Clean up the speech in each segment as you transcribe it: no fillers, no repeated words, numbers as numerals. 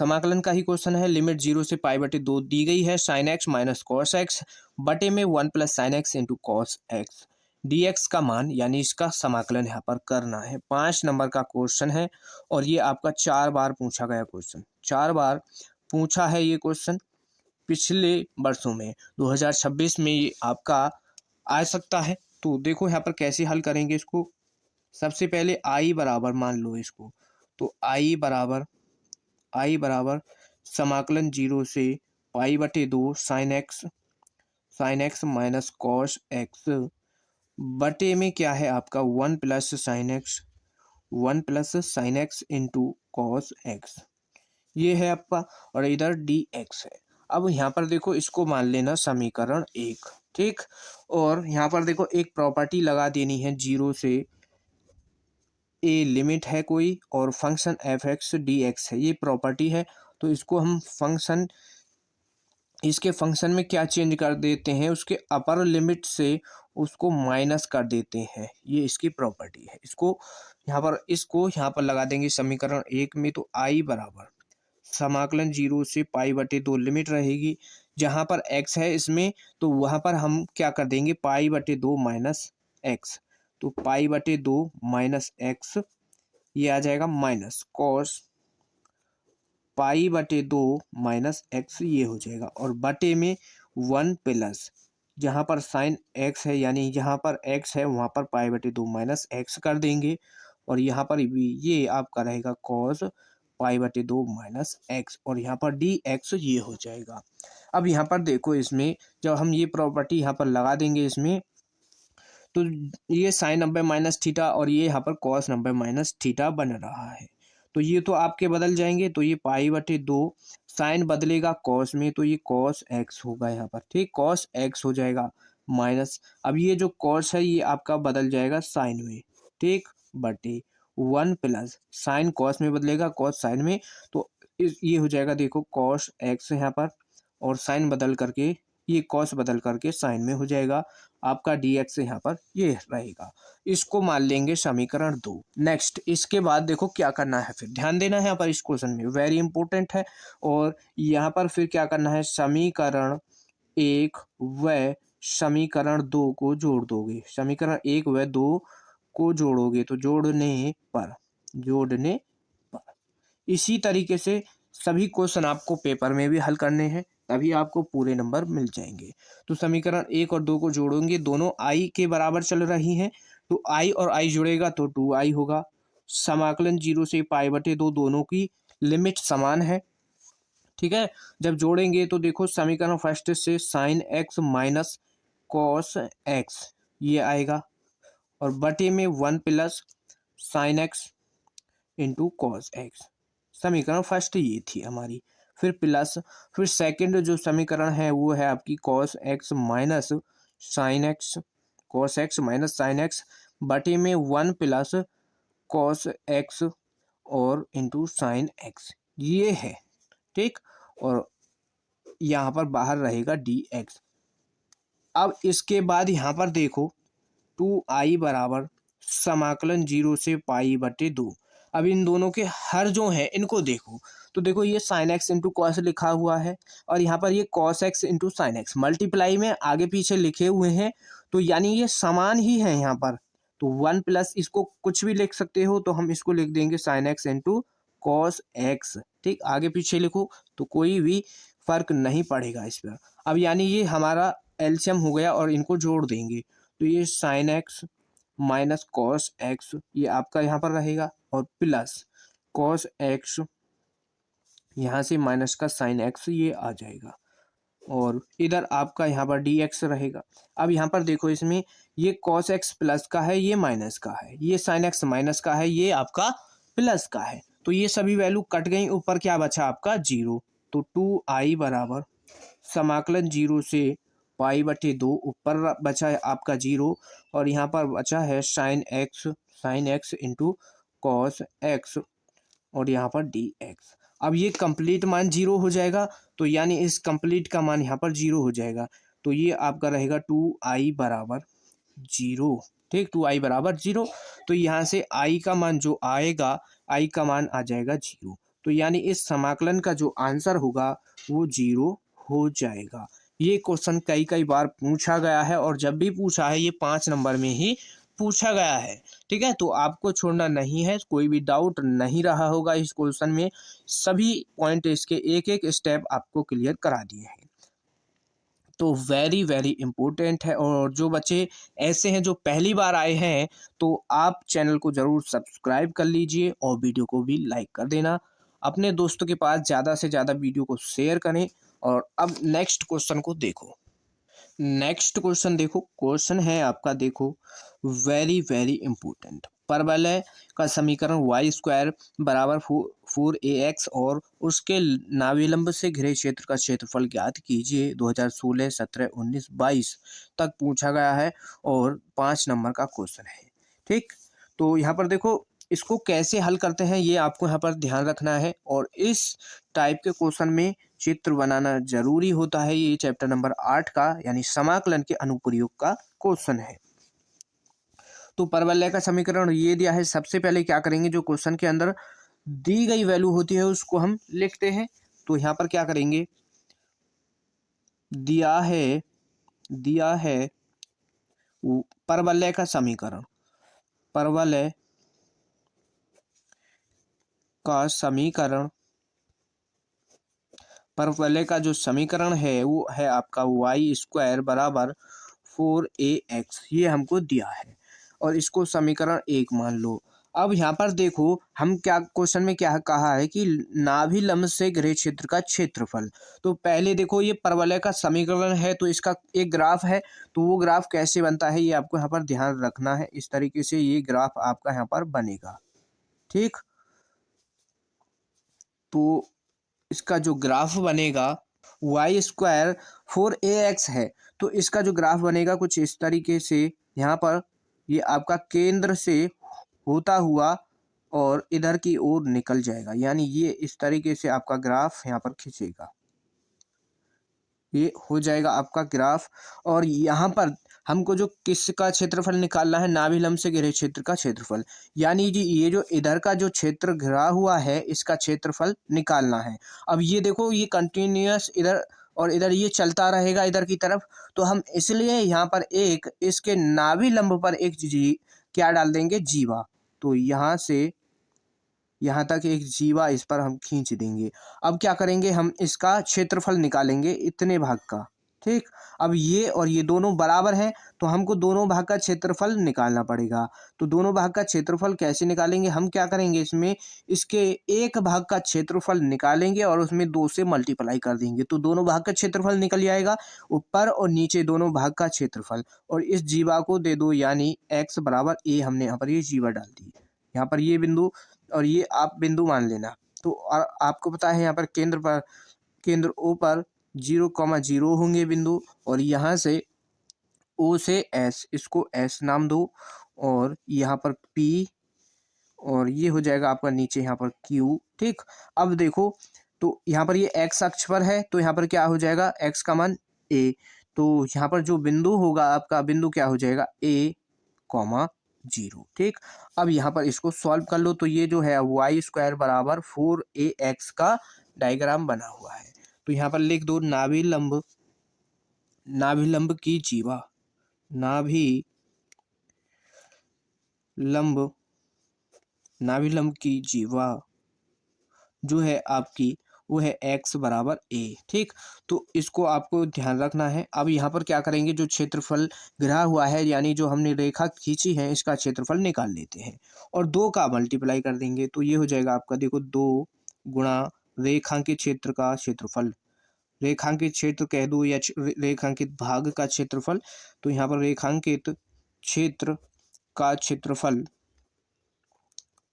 समाकलन का ही क्वेश्चन है। लिमिट 0 से पाई बटे 2 दी गई है। Sine x minus cos x बटे में 1 plus sine x into cos x d x का मान यानी इसका समाकलन यहाँ पर करना है। 5 नंबर का क्वेश्चन है और ये आपका 4 बार पूछा गया क्वेश्चन, 4 बार पूछा है ये क्वेश्चन पिछले वर्षों में। 2026 में ये आपका आ सकता है। तो देखो यहाँ पर कैसे हल करेंगे इसको। सबसे पहले आई बराबर मान लो इसको, तो आई बराबर समाकलन 0 से पाई बटे 2 sine x minus cos x बटे में क्या है आपका 1 plus sine x into cos x, ये है आपका, और इधर डी एक्स है। अब यहाँ पर देखो इसको मान लेना समीकरण 1, ठीक। और यहाँ पर देखो एक प्रॉपर्टी लगा देनी है, 0 से ए लिमिट है कोई और function F x d x है, ये प्रॉपर्टी है। तो इसको हम इसके फंक्शन में क्या चेंज कर देते हैं, उसके अपर लिमिट से उसको माइनस कर देते हैं, ये इसकी प्रॉपर्टी है। इसको यहाँ पर लगा देंगे समीकरण 1 में। तो आई बराबर समाकलन 0 से पाई बटे 2 लिमिट रहेगी, जहाँ पर x है इसमें, तो वहाँ पर हम क्या कर देंगे पाई बटे 2 माइनस एक्स, तो पाई बटे 2 माइनस एक्स, ये आ जाएगा माइनस कॉस पाई बटे 2 माइनस एक्स, ये हो जाएगा, और बटे में 1 प्लस जहाँ पर साइन एक्स है यानी जहाँ पर x है वहाँ पर पाई बटे 2 माइनस एक्स कर देंगे, और यहाँ पर भी ये आपका रहेगा कॉस पाई बटे 2 माइनस एक्स, और यहाँ पर डी एक्स ये हो जाएगा। अब यहाँ पर देखो इसमें जब हम ये प्रॉपर्टी यहाँ पर लगा देंगे इसमें, तो ये साइन 90 माइनस थीटा और ये यहाँ पर कॉस 90 माइनस थीटा बन रहा है। तो ये तो आपके बदल जाएंगे, तो ये पाई बटे 2 साइन बदलेगा कॉस में, तो ये कॉस एक्स होगा यहाँ पर, ठीक, कॉस एक्स हो जाएगा माइनस, अब ये जो कॉस है ये आपका बदल जाएगा साइन में, ठीक, बटे 1 प्लस साइन कॉस में बदलेगा कॉस साइन में, तो ये हो जाएगा देखो कॉस एक्स यहाँ पर, और साइन बदल करके ये कॉस बदल करके साइन में हो जाएगा आपका डी एक्स यहाँ पर ये रहेगा। इसको मान लेंगे समीकरण 2। नेक्स्ट इसके बाद देखो क्या करना है, फिर ध्यान देना है यहाँ पर, इस क्वेश्चन में वेरी इंपॉर्टेंट है। और यहाँ पर फिर क्या करना है, समीकरण 1 व समीकरण 2 को जोड़ दोगे, समीकरण 1 व 2 को जोड़ोगे, तो जोड़ने पर इसी तरीके से सभी क्वेश्चन आपको पेपर में भी हल करने हैं, तभी आपको पूरे नंबर मिल जाएंगे। तो समीकरण 1 और 2 को जोड़ोगे, दोनों आई के बराबर चल रही हैं, तो आई और आई जुड़ेगा तो 2i होगा। समाकलन 0 से पाई बटे 2 दोनों की लिमिट समान है, ठीक है। जब जोड़ेंगे तो देखो समीकरण फर्स्ट से sine x minus cos x ये आएगा, और बटे में 1 plus sine x into cos x, समीकरण फर्स्ट ये थी हमारी। फिर प्लस, फिर सेकंड जो समीकरण है वो है आपकी cos x minus sine x, cos x minus sine x बटे में 1 प्लस कॉस एक्स और इंटू साइन एक्स, ये है, ठीक, और यहाँ पर बाहर रहेगा डी एक्स। अब इसके बाद यहाँ पर देखो 2i बराबर समाकलन 0 से पाई बटे 2। अब इन दोनों के हर जो हैं इनको देखो, तो देखो ये साइन एक्स इंटू कॉस लिखा हुआ है, और यहाँ पर ये cos x into sine x multiply में आगे पीछे लिखे हुए हैं, तो यानी ये समान ही है यहाँ पर। तो 1 प्लस इसको कुछ भी लिख सकते हो, तो हम इसको लिख देंगे sine x into cos x, ठीक, आगे पीछे लिखो तो कोई भी फर्क नहीं पड़ेगा इस पर। अब यानी ये हमारा एलसीएम हो गया और इनको जोड़ देंगे, तो ये sine x minus cos x ये आपका यहाँ पर रहेगा, और प्लस कॉस एक्स यहाँ से माइनस का साइन एक्स ये आ जाएगा, और इधर आपका यहाँ पर डी एक्स रहेगा। अब यहाँ पर देखो इसमें ये कॉस एक्स प्लस का है, ये माइनस का है, ये साइन एक्स माइनस का है, ये आपका प्लस का है, तो ये सभी वैल्यू कट गई, ऊपर क्या बचा आपका 0। तो 2i बराबर समाकलन 0 से पाई बटे 2, ऊपर बचा है आपका 0, और यहाँ पर बचा है sine x into cos x, और यहाँ पर डी एक्स। अब ये कंप्लीट मान 0 हो जाएगा, तो यानी इस कंप्लीट का मान यहाँ पर 0 हो जाएगा, तो ये आपका रहेगा 2i बराबर 0, ठीक, 2i बराबर 0। तो यहाँ से i का मान जो आएगा, i का मान आ जाएगा 0। तो यानी इस समाकलन का जो आंसर होगा वो 0 हो जाएगा। ये क्वेश्चन कई कई बार पूछा गया है और जब भी पूछा है ये 5 नंबर में ही पूछा गया है। ठीक है, तो आपको छोड़ना नहीं है, कोई भी डाउट नहीं रहा होगा इस क्वेश्चन में, सभी पॉइंट इसके एक एक स्टेप आपको क्लियर करा दिए हैं। तो वेरी वेरी इम्पोर्टेंट है। और जो बच्चे ऐसे हैं जो पहली बार आए हैं, तो आप चैनल को ज़रूर सब्सक्राइब कर लीजिए और वीडियो को भी लाइक कर देना। अपने दोस्तों के पास ज़्यादा से ज़्यादा वीडियो को शेयर करें। और अब नेक्स्ट क्वेश्चन को देखो। नेक्स्ट क्वेश्चन देखो, क्वेश्चन है आपका, देखो वेरी वेरी इंपॉर्टेंट। परवलय का समीकरण वाई स्क्वायर बराबर 4ax और उसके नाभिलंब से घिरे क्षेत्र का क्षेत्रफल ज्ञात कीजिए 2016, 17, 19, 22 तक पूछा गया है और 5 नंबर का क्वेश्चन है। ठीक, तो यहाँ पर देखो इसको कैसे हल करते हैं ये आपको यहाँ पर ध्यान रखना है। और इस टाइप के क्वेश्चन में चित्र बनाना जरूरी होता है। ये चैप्टर नंबर 8 का यानी समाकलन के अनुप्रयोग का क्वेश्चन है। तो परवलय का समीकरण ये दिया है। सबसे पहले क्या करेंगे, जो क्वेश्चन के अंदर दी गई वैल्यू होती है उसको हम लिखते हैं। तो यहाँ पर क्या करेंगे, दिया है परवलय का समीकरण, परवलय का समीकरण, परवलय का जो समीकरण है वो है आपका वाई स्क्वायर बराबर 4ax, ये हमको दिया है और इसको समीकरण 1 मान लो। अब यहाँ पर देखो हम क्या क्वेश्चन में क्या कहा है कि नाभिलंब से घिरे क्षेत्र का क्षेत्रफल। तो पहले देखो ये परवलय का समीकरण है तो इसका एक ग्राफ है, तो वो ग्राफ कैसे बनता है ये आपको यहाँ पर ध्यान रखना है। इस तरीके से ये ग्राफ आपका यहाँ पर बनेगा। ठीक, तो इसका जो ग्राफ बनेगा वाई स्क्वायर 4ax है, तो इसका जो ग्राफ बनेगा कुछ इस तरीके से। यहाँ पर ये आपका केंद्र से होता हुआ और इधर की ओर निकल जाएगा, यानी ये इस तरीके से आपका ग्राफ यहाँ पर खींचेगा, ये हो जाएगा आपका ग्राफ। और यहाँ पर हमको जो किसका क्षेत्रफल निकालना है, नाभिलंब से घिरे क्षेत्र का क्षेत्रफल, यानी जी ये जो इधर का जो क्षेत्र घिरा हुआ है इसका क्षेत्रफल निकालना है। अब ये देखो ये कंटिन्यूअस इधर और इधर ये चलता रहेगा इधर की तरफ, तो हम इसलिए यहाँ पर एक इसके नाभिलंब पर एक जी क्या डाल देंगे, जीवा। तो यहाँ से यहाँ तक एक जीवा इस पर हम खींच देंगे। अब क्या करेंगे, हम इसका क्षेत्रफल निकालेंगे इतने भाग का। ठीक, अब ये और ये दोनों बराबर हैं तो हमको दोनों भाग का क्षेत्रफल निकालना पड़ेगा। तो दोनों भाग का क्षेत्रफल कैसे निकालेंगे, हम क्या करेंगे, इसमें इसके एक भाग का क्षेत्रफल निकालेंगे और उसमें 2 से मल्टीप्लाई कर देंगे, तो दोनों भाग का क्षेत्रफल निकल जाएगा, ऊपर और नीचे दोनों भाग का क्षेत्रफल। और इस जीवा को दे दो, यानी x बराबर a, हमने यहाँ पर ये जीवा डाल दी, यहाँ पर ये बिंदु और ये आप बिंदु मान लेना। तो और आपको पता है यहाँ पर केंद्र O पर 0,0 होंगे बिंदु, और यहाँ से O से S, इसको S नाम दो, और यहाँ पर P, और ये हो जाएगा आपका नीचे यहाँ पर Q। ठीक, अब देखो तो यहाँ पर ये x अक्ष पर है, तो यहाँ पर क्या हो जाएगा, x का मान a। तो यहाँ पर जो बिंदु होगा आपका बिंदु क्या हो जाएगा, a,0। ठीक, अब यहाँ पर इसको सॉल्व कर लो, तो ये जो है वाई स्क्वायर बराबर 4ax का डायग्राम बना हुआ है। तो यहाँ पर लिख दो नाभिलंब की जीवा, नाभिलंब की जीवा जो है आपकी वो है x बराबर a। ठीक, तो इसको आपको ध्यान रखना है। अब यहाँ पर क्या करेंगे, जो क्षेत्रफल गिरा हुआ है यानी जो हमने रेखा खींची है इसका क्षेत्रफल निकाल लेते हैं और 2 का मल्टीप्लाई कर देंगे, तो ये हो जाएगा आपका, देखो 2 गुणा रेखांकित क्षेत्र का क्षेत्रफल, रेखांकित क्षेत्र कह दो या रेखांकित भाग का क्षेत्रफल। तो यहाँ पर रेखांकित क्षेत्र का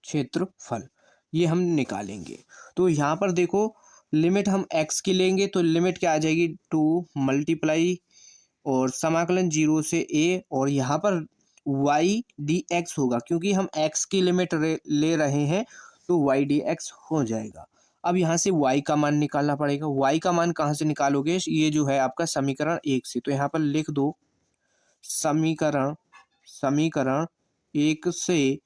क्षेत्रफल ये हम निकालेंगे। तो यहाँ पर देखो लिमिट हम x की लेंगे, तो लिमिट क्या आ जाएगी, 2 मल्टीप्लाई और समाकलन 0 से a, और यहाँ पर y dx होगा, क्योंकि हम x की लिमिट ले रहे हैं तो y dx हो जाएगा। अब यहाँ से y का मान निकालना पड़ेगा। y का मान कहाँ से निकालोगे, ये जो है आपका समीकरण 1 से। तो यहाँ पर लिख दो समीकरण 1 से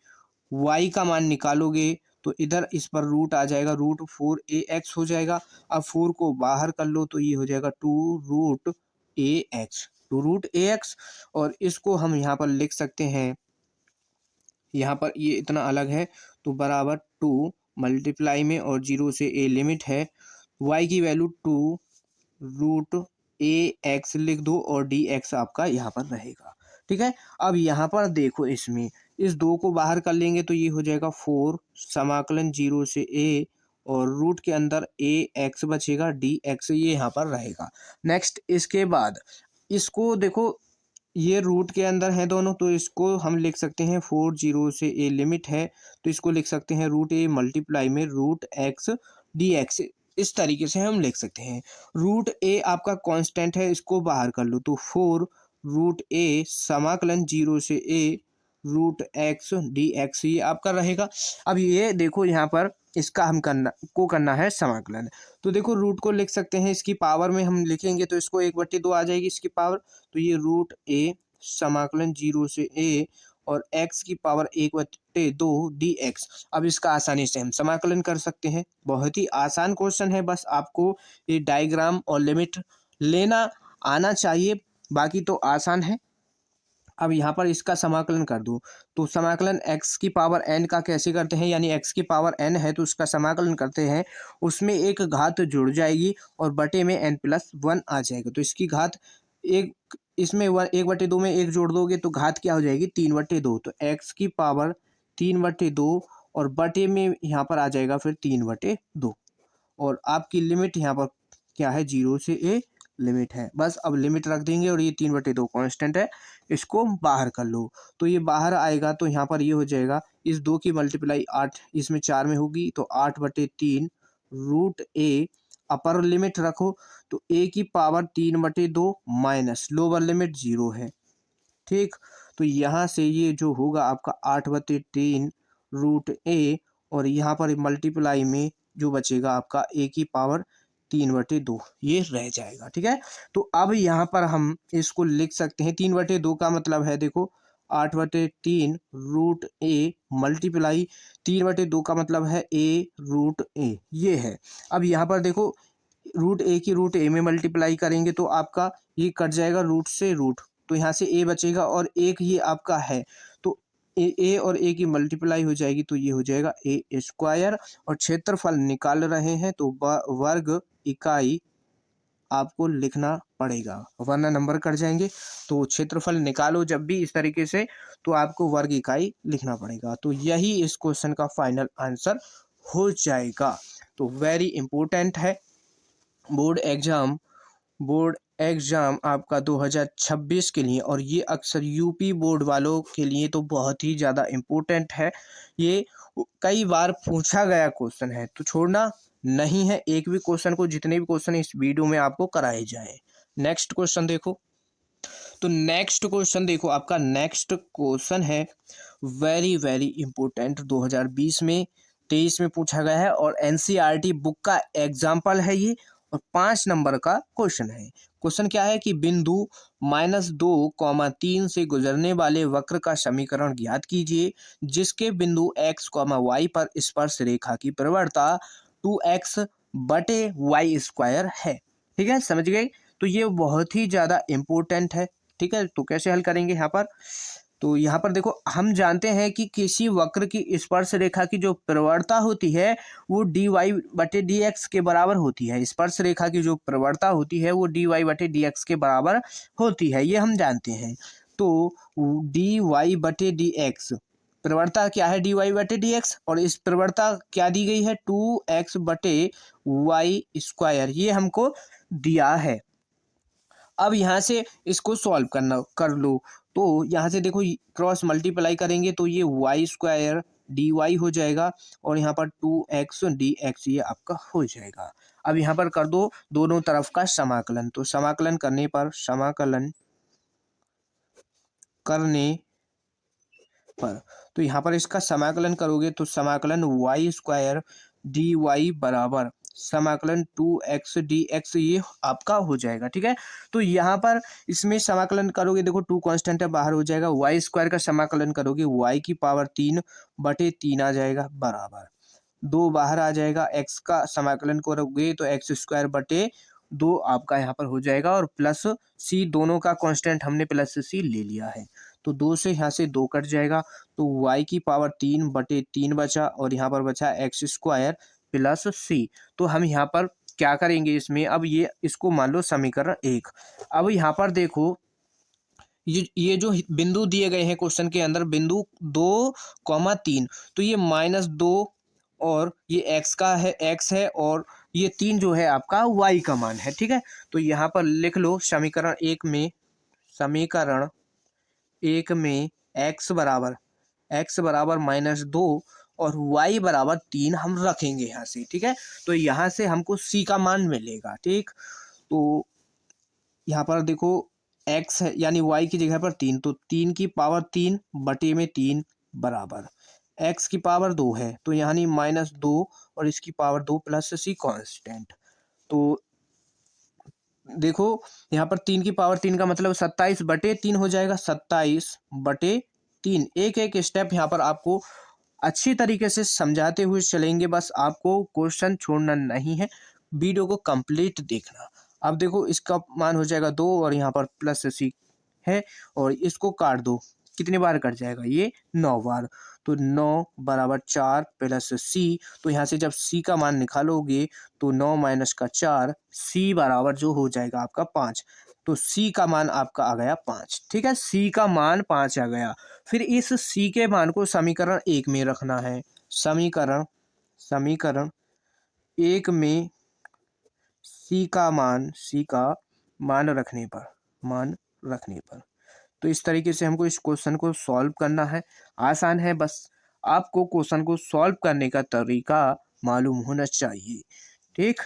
y का मान निकालोगे तो इधर इस पर रूट आ जाएगा, रूट 4ax हो जाएगा। अब 4 को बाहर कर लो तो ये हो जाएगा 2√ax। और इसको हम यहाँ पर लिख सकते हैं, यहाँ पर ये इतना अलग है तो बराबर 2 मल्टीप्लाई में और 0 से a लिमिट है, y की वैल्यू 2√ax लिख दो और dx आपका यहाँ पर रहेगा। ठीक है, अब यहाँ पर देखो, इसमें इस 2 को बाहर कर लेंगे तो ये हो जाएगा 4 समाकलन 0 से a और रूट के अंदर ax बचेगा, dx ये यहाँ पर रहेगा। नेक्स्ट इसके बाद इसको देखो, ये रूट के अंदर है दोनों, तो इसको हम लिख सकते हैं 4 0 से a लिमिट है तो इसको लिख सकते हैं √a मल्टीप्लाई में √x dx। इस तरीके से हम लिख सकते हैं। √a आपका कांस्टेंट है, इसको बाहर कर लो तो 4 √a समाकलन 0 से a √x dx ये आपका रहेगा। अब ये देखो यहाँ पर इसका हम करना है समाकलन। तो देखो रूट को लिख सकते हैं, इसकी पावर में हम लिखेंगे तो इसको 1/2 आ जाएगी इसकी पावर, तो ये √a समाकलन 0 से a और x की पावर 1/2 dx। अब इसका आसानी से हम समाकलन कर सकते हैं। बहुत ही आसान क्वेश्चन है, बस आपको ये डायग्राम और लिमिट लेना आना चाहिए, बाकी तो आसान है। अब यहाँ पर इसका समाकलन कर दो तो समाकलन x की पावर n का कैसे करते हैं, यानी x की पावर n है तो उसका समाकलन करते हैं, उसमें एक घात जुड़ जाएगी और बटे में n+1 आ जाएगा। तो इसकी घात एक, इसमें 1/2 में एक जोड़ दोगे तो घात क्या हो जाएगी 3/2। तो x की पावर 3/2 और बटे में यहाँ पर आ जाएगा फिर 3/2 और आपकी लिमिट यहाँ पर क्या है 0 से a लिमिट है। बस अब लिमिट रख देंगे और ये 3/2 कांस्टेंट है, इसको बाहर कर लो तो ये बाहर आएगा तो यहाँ पर ये हो जाएगा, इस 2 की मल्टीप्लाई 8 इसमें 4 में होगी तो 8/3 √a। अपर लिमिट रखो तो a की पावर 3/2 माइनस लोअर लिमिट 0 है। ठीक, तो यहाँ से ये जो होगा आपका 8/3 √a और यहाँ पर मल्टीप्लाई में जो बचेगा आपका a की पावर 3/2 ये रह जाएगा। ठीक है, तो अब यहाँ पर हम इसको लिख सकते हैं, 3/2 का मतलब है देखो 8/3 √a मल्टीप्लाई 3/2 का मतलब है a√a ये है। अब यहाँ पर देखो √a की √a में मल्टीप्लाई करेंगे तो आपका ये कट जाएगा रूट से रूट, तो यहाँ से a बचेगा और एक ये आपका है तो a और a की मल्टीप्लाई हो जाएगी तो ये हो जाएगा a²। और क्षेत्रफल निकाल रहे हैं तो वर्ग इकाई आपको लिखना पड़ेगा वरना नंबर कट जाएंगे। तो क्षेत्रफल निकालो जब भी इस तरीके से तो आपको वर्ग इकाई लिखना पड़ेगा। तो यही इस क्वेश्चन का फाइनल आंसर हो जाएगा। तो वेरी इंपॉर्टेंट है, बोर्ड एग्ज़ाम आपका 2026 के लिए, और ये अक्सर यूपी बोर्ड वालों के लिए तो बहुत ही ज़्यादा इम्पोर्टेंट है। ये कई बार पूछा गया क्वेश्चन है तो छोड़ना नहीं है एक भी क्वेश्चन को, जितने भी क्वेश्चन इस वीडियो में आपको कराए जाए। नेक्स्ट क्वेश्चन देखो, तो नेक्स्ट क्वेश्चन देखो, आपका नेक्स्ट क्वेश्चन है वेरी वेरी इंपॉर्टेंट, 2020 में 23 में पूछा गया है और एनसीईआरटी बुक का एग्जाम्पल है ये और 5 नंबर का क्वेश्चन है। क्वेश्चन क्या है कि बिंदु -2, 3 से गुजरने वाले वक्र का समीकरण ज्ञात कीजिए जिसके बिंदु x, y पर स्पर्श रेखा की प्रवणता 2x/y² है। ठीक है, समझ गए? तो ये बहुत ही ज़्यादा इम्पोर्टेंट है। ठीक है, तो कैसे हल करेंगे यहाँ पर, तो यहाँ पर देखो हम जानते हैं कि किसी वक्र की स्पर्श रेखा की जो प्रवणता होती है वो dy/dx के बराबर होती है। स्पर्श रेखा की जो प्रवणता होती है वो dy/dx के बराबर होती है, ये हम जानते हैं। तो dy/dx प्रवणता क्या है dy/dx और इस प्रवणता क्या दी गई है 2x/y², ये हमको दिया है। अब यहाँ से इसको सॉल्व कर लो तो यहाँ से देखो क्रॉस मल्टीप्लाई करेंगे तो ये y² dy हो जाएगा और यहाँ पर 2x dx ये आपका हो जाएगा। अब यहाँ पर कर दो दोनों तरफ का समाकलन, तो समाकलन करने पर तो यहाँ पर इसका समाकलन करोगे तो समाकलन y² dy बराबर समाकलन 2x dx ये आपका हो जाएगा। ठीक है, तो यहाँ पर इसमें समाकलन करोगे देखो 2 कांस्टेंट है बाहर हो जाएगा, y² का समाकलन करोगे y की पावर 3/3 आ जाएगा बराबर 2 बाहर आ जाएगा, x का समाकलन करोगे तो एक्स स्क्वायर बटे 2 आपका यहाँ पर हो जाएगा, और प्लस c, दोनों का कांस्टेंट हमने प्लस c ले लिया है, तो 2 से यहाँ से 2 कट जाएगा, तो y की पावर 3 बटे 3 बचा, और यहाँ पर बचा एक्स स्क्वायर प्लस c। तो हम यहाँ पर क्या करेंगे इसमें, अब ये इसको मान लो समीकरण 1। अब यहाँ पर देखो ये जो बिंदु दिए गए हैं क्वेश्चन के अंदर, बिंदु 2, 3, तो ये -2 और ये x का है, x है, और ये 3 जो है आपका y का मान है, ठीक है। तो यहाँ पर लिख लो समीकरण 1 में, समीकरण 1 में x बराबर -2 और y बराबर 3 हम रखेंगे यहाँ से, ठीक है। तो यहाँ से हमको c का मान मिलेगा, ठीक। तो यहाँ पर देखो x है यानी y की जगह पर 3, तो 3 की पावर 3 बटे में 3 बराबर x की पावर 2 है, तो यानी -2 और इसकी पावर 2 प्लस c कांस्टेंट। तो देखो यहाँ पर 3 की पावर 3 का मतलब 27 बटे 3 हो जाएगा, 27 बटे 3। एक एक स्टेप यहाँ पर आपको अच्छी तरीके से समझाते हुए चलेंगे, बस आपको क्वेश्चन छोड़ना नहीं है, वीडियो को कंप्लीट देखना। अब देखो इसका मान हो जाएगा 2 और यहाँ पर प्लस c है, और इसको काट दो, कितनी बार कट जाएगा ये 9 बार, तो 9 बराबर 4 प्लस c। तो यहाँ से जब c का मान निकालोगे तो 9 माइनस का 4, c बराबर जो हो जाएगा आपका 5। तो c का मान आपका आ गया 5, ठीक है, c का मान 5 आ गया। फिर इस c के मान को समीकरण 1 में रखना है, समीकरण 1 में c का मान रखने पर तो इस तरीके से हमको इस क्वेश्चन को सॉल्व करना है। आसान है, बस आपको क्वेश्चन को सॉल्व करने का तरीका मालूम होना चाहिए, ठीक।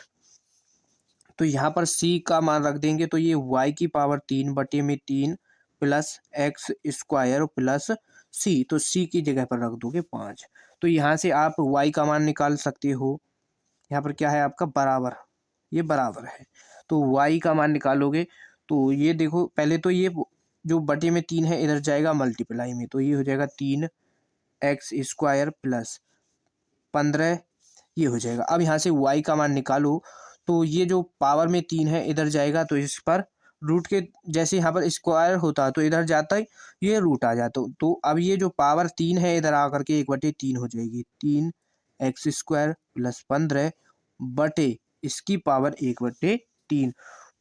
तो यहाँ पर c का मान रख देंगे, तो ये y की पावर 3 बटे में 3 plus x square plus c, तो c की जगह पर रख दोगे 5। तो यहाँ से आप y का मान निकाल सकते हो, यहाँ पर क्या है आपका बराबर, ये बराबर है, तो y का मान निकालोगे तो ये देखो पहले तो ये जो बटे में 3 है इधर जाएगा मल्टीप्लाई में, तो ये हो जाएगा 3 एक्स स्क्वायर प्लस 15, ये हो जाएगा। अब यहाँ से y का मान निकालो, तो ये जो पावर में 3 है इधर जाएगा, तो इस पर रूट के जैसे यहाँ पर स्क्वायर होता तो इधर जाता है, ये रूट आ जाता, तो अब ये जो पावर 3 है इधर आकर के 1/3 हो जाएगी, 3 एक्स स्क्वायर प्लस 15 बटे इसकी पावर 1/3।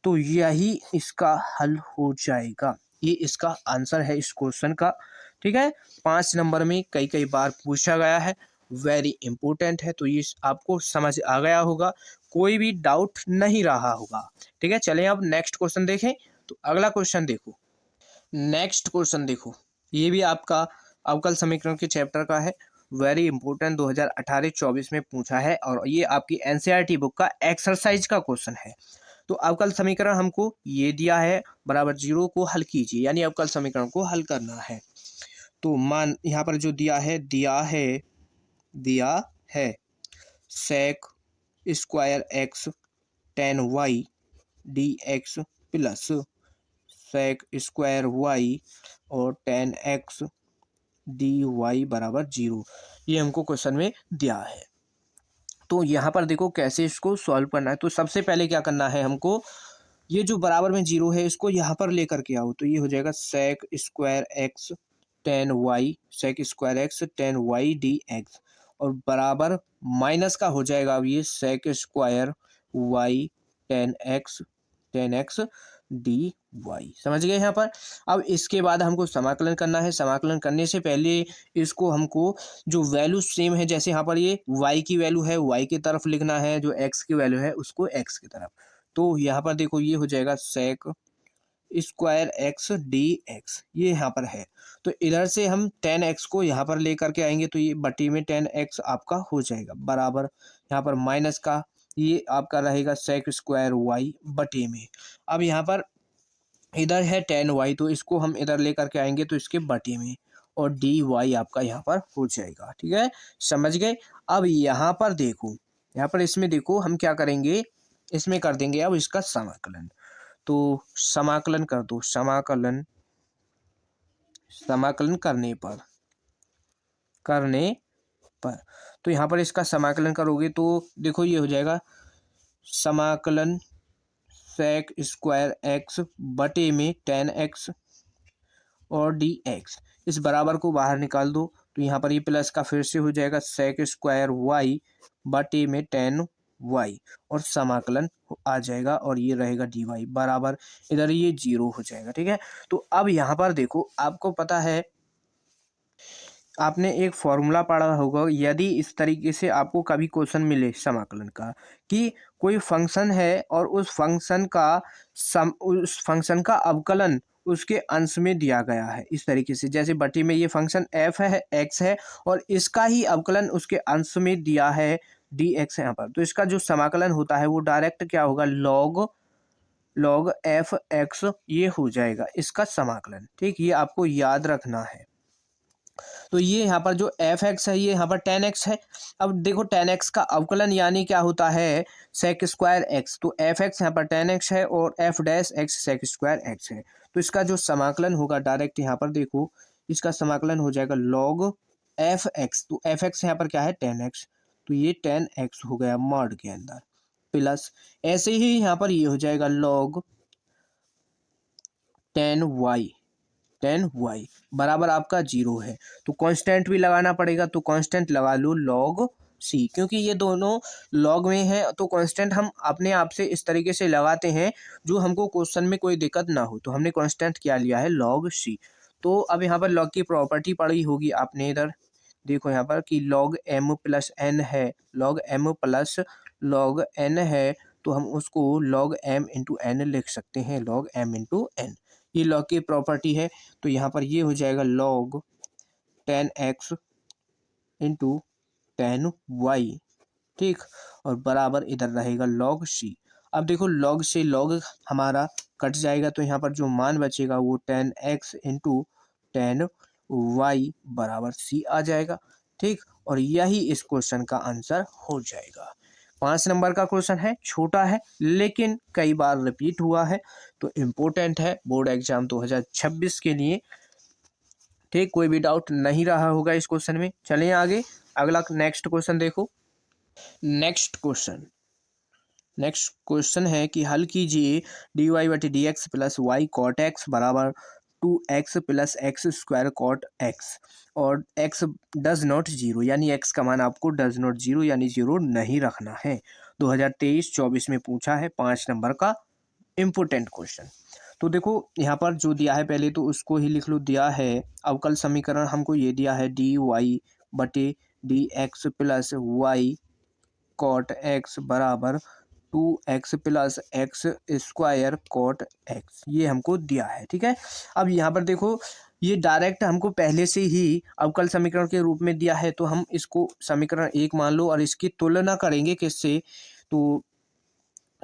तो यही इसका हल हो जाएगा, ये इसका आंसर है इस क्वेश्चन का, ठीक है। 5 नंबर में कई बार पूछा गया है, वेरी इंपॉर्टेंट है, तो ये आपको समझ आ गया होगा, कोई भी डाउट नहीं रहा होगा, ठीक है। चलें अब नेक्स्ट क्वेश्चन देखें। तो अगला क्वेश्चन देखो, नेक्स्ट क्वेश्चन देखो, ये भी आपका अवकल समीकरण के चैप्टर का है, वेरी इंपॉर्टेंट, 2018-24 में पूछा है, और ये आपकी एनसीईआरटी बुक का एक्सरसाइज का क्वेश्चन है। तो अवकल समीकरण हमको ये दिया है, बराबर 0 को हल कीजिए, यानी अवकल समीकरण को हल करना है। तो मान यहाँ पर जो दिया है sec square x tan Y D x plus sec square Y और टेन एक्स डी वाई बराबर 0, ये हमको क्वेश्चन में दिया है। तो यहाँ पर देखो कैसे इसको सॉल्व करना है। तो सबसे पहले क्या करना है हमको, ये जो बराबर में 0 है इसको यहाँ पर लेकर के आओ, तो ये हो जाएगा sec square x tan Y D x, और बराबर माइनस का हो जाएगा अब ये sec square y tan x D y, समझ गए यहाँ पर। अब इसके बाद हमको समाकलन करना है, समाकलन करने से पहले इसको हमको जो वैल्यू सेम है, जैसे यहाँ पर ये y की वैल्यू है y की तरफ लिखना है, जो x की वैल्यू है उसको x की तरफ। तो यहाँ पर देखो ये हो जाएगा sec square x d x, ये यहाँ पर है, तो इधर से हम 10x को यहाँ पर लेकर के आएंगे, तो ये बटी में 10x आपका हो जाएगा, बराबर यहाँ पर माइनस का ये आपका रहेगा सेक स्क्वायर वाई बटे में। अब यहाँ पर इधर है 10y, तो इसको हम इधर लेकर के आएंगे तो इसके बटे में, और डी वाई आपका यहाँ पर हो जाएगा, ठीक है, समझ गए। अब यहाँ पर देखो, यहाँ पर इसमें देखो हम क्या करेंगे, इसमें कर देंगे अब इसका समाकलन। तो समाकलन कर दो, समाकलन करने पर तो यहाँ पर इसका समाकलन करोगे तो देखो ये हो जाएगा समाकलन सेक स्क्वायर एक्स बटे में 10x और dx। इस बराबर को बाहर निकाल दो तो यहाँ पर ये प्लस का फिर से हो जाएगा सेक स्क्वायर वाई बटे में 10y और समाकलन आ जाएगा और ये रहेगा dy बराबर इधर ये 0 हो जाएगा। ठीक है, तो अब यहाँ पर देखो आपको पता है आपने एक फॉर्मूला पढ़ा होगा, यदि इस तरीके से आपको कभी क्वेश्चन मिले समाकलन का कि कोई फंक्शन है और उस फंक्शन का अवकलन उसके अंश में दिया गया है, इस तरीके से जैसे बटी में ये फंक्शन एफ है एक्स है और इसका ही अवकलन उसके अंश में दिया है डी एक्स यहाँ पर, तो इसका जो समाकलन होता है वो डायरेक्ट क्या होगा लॉग एफ एक्स ये हो जाएगा इसका समाकलन। ठीक, ये आपको याद रखना है। तो ये यहाँ पर जो एफ एक्स है ये यहाँ पर 10x है। अब देखो 10x का अवकलन यानी क्या होता है सेक स्क्वायर एक्स, तो एफ एक्स यहाँ पर 10x है और f dash x sec square x है। तो इसका जो समाकलन होगा डायरेक्ट यहाँ पर देखो इसका समाकलन हो जाएगा लॉग एफ एक्स, तो एफ एक्स यहाँ पर क्या है 10x, तो ये 10x हो गया मॉड के अंदर प्लस ऐसे ही यहाँ पर ये हो जाएगा लॉग 10y बराबर आपका 0 है। तो कांस्टेंट भी लगाना पड़ेगा, तो कांस्टेंट लगा लो लॉग सी, क्योंकि ये दोनों लॉग में है तो कांस्टेंट हम अपने आप से इस तरीके से लगाते हैं जो हमको क्वेश्चन में कोई दिक्कत ना हो, तो हमने कांस्टेंट क्या लिया है लॉग सी। तो अब यहाँ पर लॉग की प्रॉपर्टी पढ़ी होगी आपने, इधर देखो यहाँ पर कि लॉग एम प्लस एन है, log m plus log n है, तो हम उसको लॉग एम इंटू एन लिख सकते हैं, लॉग एम इंटू एन, ये लॉग की प्रॉपर्टी है। तो यहाँ पर ये हो जाएगा लॉग 10x इंटू 10y, ठीक, और बराबर इधर रहेगा लॉग सी। अब देखो लॉग से लॉग हमारा कट जाएगा तो यहाँ पर जो मान बचेगा वो 10x इंटू 10y बराबर सी आ जाएगा। ठीक, और यही इस क्वेश्चन का आंसर हो जाएगा। 5 नंबर का क्वेश्चन है, छोटा है लेकिन कई बार रिपीट हुआ है तो इम्पोर्टेंट है बोर्ड एग्जाम 2026 के लिए। ठीक, कोई भी डाउट नहीं रहा होगा इस क्वेश्चन में। चलिए आगे अगला नेक्स्ट क्वेश्चन देखो। नेक्स्ट क्वेश्चन है कि हल कीजिए डी वाई बटे d x plus y cot x बराबर 2x plus x square cot x और x डज नॉट जीरो, यानी x का मान आपको डज नॉट जीरो यानी जीरो नहीं रखना है। 2023-24 में पूछा है 5 नंबर का इम्पोर्टेंट क्वेश्चन। तो देखो यहाँ पर जो दिया है पहले तो उसको ही लिख लो, दिया है अवकल समीकरण हमको ये दिया है डी वाई बटे d x plus y cot x बराबर 2x plus x square cot x, ये हमको दिया है। ठीक है, अब यहाँ पर देखो ये डायरेक्ट हमको पहले से ही अवकल समीकरण के रूप में दिया है, तो हम इसको समीकरण 1 मान लो और इसकी तुलना करेंगे किससे, तो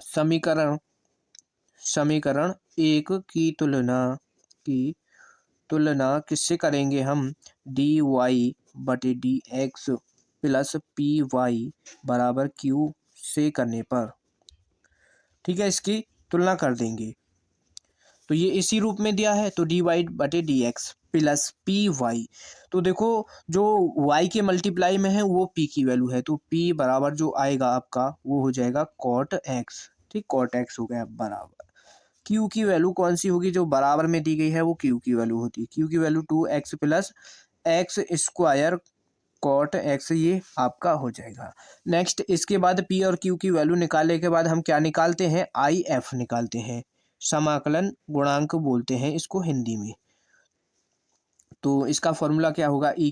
समीकरण 1 की तुलना किससे करेंगे हम, डी वाई बटे d x plus p y बराबर क्यू से करने पर। ठीक है, इसकी तुलना कर देंगे तो ये इसी रूप में दिया है, तो डी वाई बटे d x plus p y, तो देखो जो y के मल्टीप्लाई में है वो p की वैल्यू है, तो p बराबर जो आएगा आपका वो हो जाएगा कॉट एक्स। ठीक, कॉट एक्स हो गया बराबर q की वैल्यू कौन सी होगी, जो बराबर में दी गई है वो q की वैल्यू होती है, q की value 2x plus x square cot x, ये आपका हो जाएगा। नेक्स्ट इसके बाद पी और क्यू की वैल्यू निकालने के बाद हम क्या निकालते हैं, आई एफ निकालते हैं, समाकलन गुणांक बोलते हैं इसको हिंदी में। तो इसका फॉर्मूला क्या होगा, ई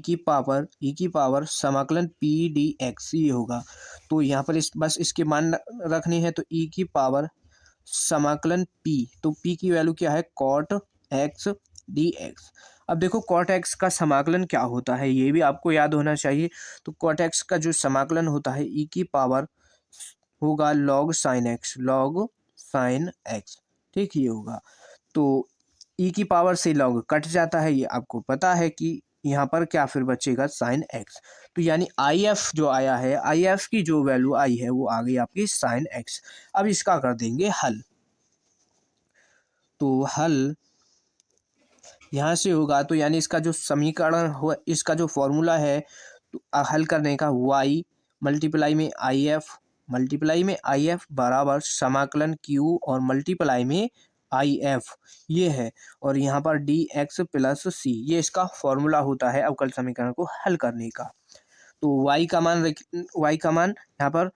की पावर समाकलन पी डी एक्स ये होगा। तो यहाँ पर बस इसके मान रखने हैं, तो ई की पावर समाकलन पी, तो पी की वैल्यू क्या है कॉट एक्स डी एक्स। अब देखो कॉट एक्स का समाकलन क्या होता है ये भी आपको याद होना चाहिए। तो कॉट एक्स का जो समाकलन होता है ई की पावर होगा लॉग साइन एक्स। ठीक, ये होगा तो ई की पावर से लॉग कट जाता है, ये आपको पता है कि यहाँ पर क्या फिर बचेगा साइन एक्स, तो यानी आई एफ जो आया है, आई एफ की जो वैल्यू आई है वो आ गई आपकी साइन एक्स। अब इसका कर देंगे हल, तो हल यहाँ से होगा तो यानी इसका जो समीकरण हो, इसका जो फॉर्मूला है तो हल करने का y मल्टीप्लाई में आई एफ बराबर समाकलन q और मल्टीप्लाई में आई एफ ये है, और यहाँ पर डी एक्स प्लस सी ये इसका फॉर्मूला होता है अवकल समीकरण को हल करने का। तो y का मान यहाँ पर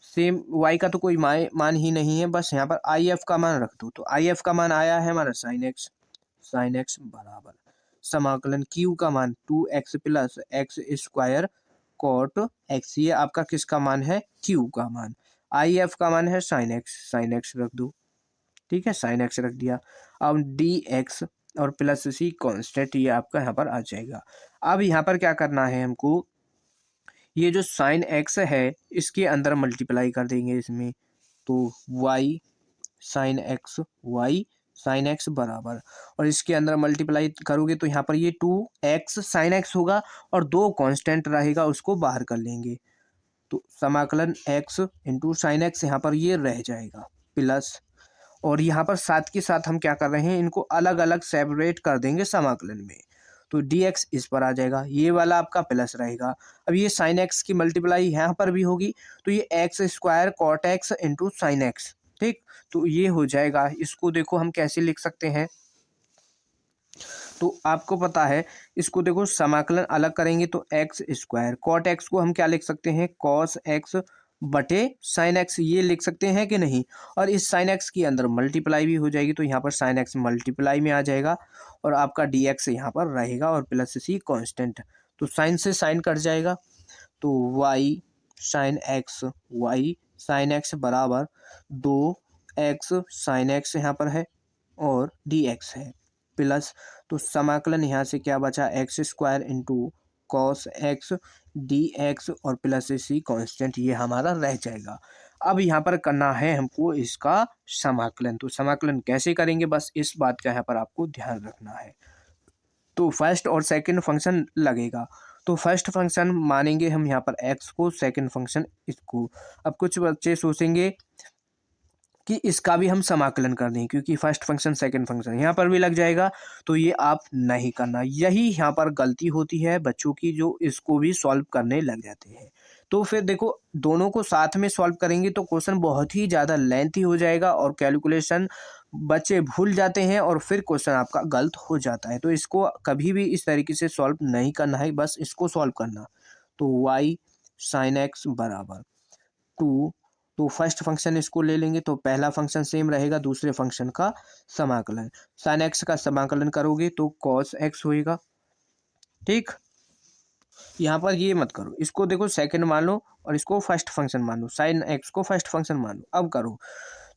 सेम, y का तो कोई मान ही नहीं है, बस यहाँ पर आई एफ का मान रख दो। तो आई एफ का मान आया है हमारा साइन एक्स बराबर समाकलन q का मान 2x plus x square cot x, ये आपका किसका मान है, q का मान। आई एफ का मान है साइन एक्स रख दो, ठीक है, साइन एक्स रख दिया। अब डी एक्स और प्लस सी कॉन्स्टेंट ये आपका यहाँ पर आ जाएगा। अब यहाँ पर क्या करना है हमको, ये जो साइन एक्स है इसके अंदर मल्टीप्लाई कर देंगे इसमें, तो वाई साइन एक्स बराबर, और इसके अंदर मल्टीप्लाई करोगे तो यहाँ पर ये 2x साइन एक्स होगा और 2 कांस्टेंट रहेगा उसको बाहर कर लेंगे, तो समाकलन x इंटू साइन एक्स यहाँ पर ये रह जाएगा प्लस, और यहाँ पर साथ के साथ हम क्या कर रहे हैं, इनको अलग अलग सेपरेट कर देंगे समाकलन में, तो dx इस पर आ जाएगा, ये वाला आपका प्लस रहेगा। अब ये साइन एक्स की मल्टीप्लाई यहाँ पर भी होगी, तो ये x square cot x into sine x, ठीक, तो ये हो जाएगा। इसको देखो हम कैसे लिख सकते हैं, तो आपको पता है इसको देखो समाकलन अलग करेंगे तो एक्स स्क्वायर कॉट एक्स को हम क्या लिख सकते हैं, कॉस एक्स बटे साइन एक्स, ये लिख सकते हैं कि नहीं, और इस साइन एक्स के अंदर मल्टीप्लाई भी हो जाएगी, तो यहाँ पर साइन एक्स मल्टीप्लाई में आ जाएगा और आपका डी एक्स यहाँ पर रहेगा और प्लस सी कांस्टेंट, तो साइन से साइन कट जाएगा, तो वाई साइन एक्स बराबर 2x साइन एक्स यहाँ पर है और डी एक्स है प्लस, तो समाकलन यहाँ से क्या बचा, x square into cos x d x और प्लस सी कांस्टेंट ये हमारा रह जाएगा। अब यहाँ पर करना है हमको इसका समाकलन, तो समाकलन कैसे करेंगे, बस इस बात का यहाँ पर आपको ध्यान रखना है। तो फर्स्ट और सेकंड फंक्शन लगेगा, तो फर्स्ट फंक्शन मानेंगे हम यहाँ पर x को, सेकंड फंक्शन इसको। अब कुछ बच्चे सोचेंगे कि इसका भी हम समाकलन कर दें, क्योंकि फर्स्ट फंक्शन सेकंड फंक्शन यहाँ पर भी लग जाएगा, तो ये आप नहीं करना, यही यहाँ पर गलती होती है बच्चों की, जो इसको भी सॉल्व करने लग जाते हैं। तो फिर देखो दोनों को साथ में सॉल्व करेंगे तो क्वेश्चन बहुत ही ज़्यादा लेंथी हो जाएगा और कैलकुलेशन बच्चे भूल जाते हैं और फिर क्वेश्चन आपका गलत हो जाता है। तो इसको कभी भी इस तरीके से सॉल्व नहीं करना है, बस इसको सॉल्व करना। तो वाई साइन एक्स बराबर 2, तो फर्स्ट फंक्शन इसको ले लेंगे तो पहला फंक्शन सेम रहेगा, दूसरे फंक्शन का समाकलन, साइन एक्स का समाकलन करोगे तो कॉस एक्स होएगा, ठीक। यहाँ पर ये मत करो, इसको देखो सेकंड मान लो और इसको फर्स्ट फंक्शन मान लो, साइन एक्स को फर्स्ट फंक्शन मान लो। अब करो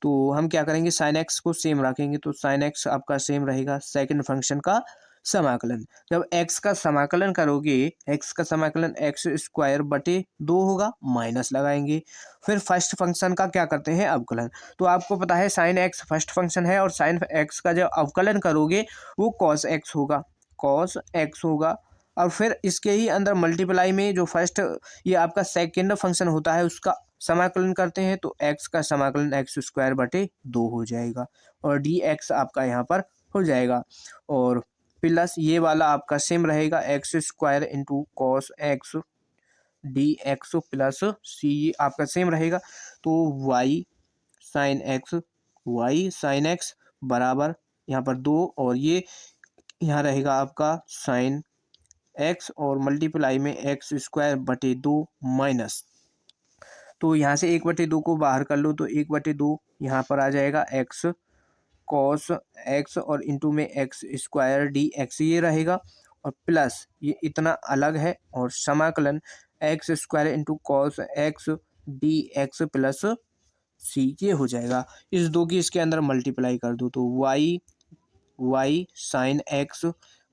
तो हम क्या करेंगे, साइन एक्स को सेम रखेंगे, तो साइन एक्स आपका सेम रहेगा, सेकंड फंक्शन का समाकलन, जब एक्स का समाकलन करोगे, एक्स का समाकलन एक्स स्क्वायर बटे 2 होगा, माइनस लगाएंगे, फिर फर्स्ट फंक्शन का क्या करते हैं, अवकलन। तो आपको पता है साइन एक्स फर्स्ट फंक्शन है और साइन एक्स का जब अवकलन करोगे वो कॉस एक्स होगा, और फिर इसके ही अंदर मल्टीप्लाई में जो फर्स्ट ये आपका सेकेंड फंक्शन होता है उसका समाकलन करते हैं, तो एक्स का समाकलन एक्स स्क्वायर बटे 2 हो जाएगा और डी एक्स आपका यहाँ पर हो जाएगा, और प्लस ये वाला आपका सेम रहेगा, x square into cos x d x plus c आपका सेम रहेगा, तो वाई साइन एक्स बराबर यहाँ पर 2 और ये यहाँ रहेगा आपका साइन एक्स और मल्टीप्लाई में एक्स स्क्वायर बटे 2 माइनस, तो यहाँ से 1/2 को बाहर कर लो तो 1/2 यहाँ पर आ जाएगा एक्स कॉस एक्स और इंटू में एक्स स्क्वायर डी एक्स ये रहेगा, और प्लस ये इतना अलग है और समाकलन x square into cos x d x plus c ये हो जाएगा। इस 2 की इसके अंदर मल्टीप्लाई कर दो तो वाई साइन एक्स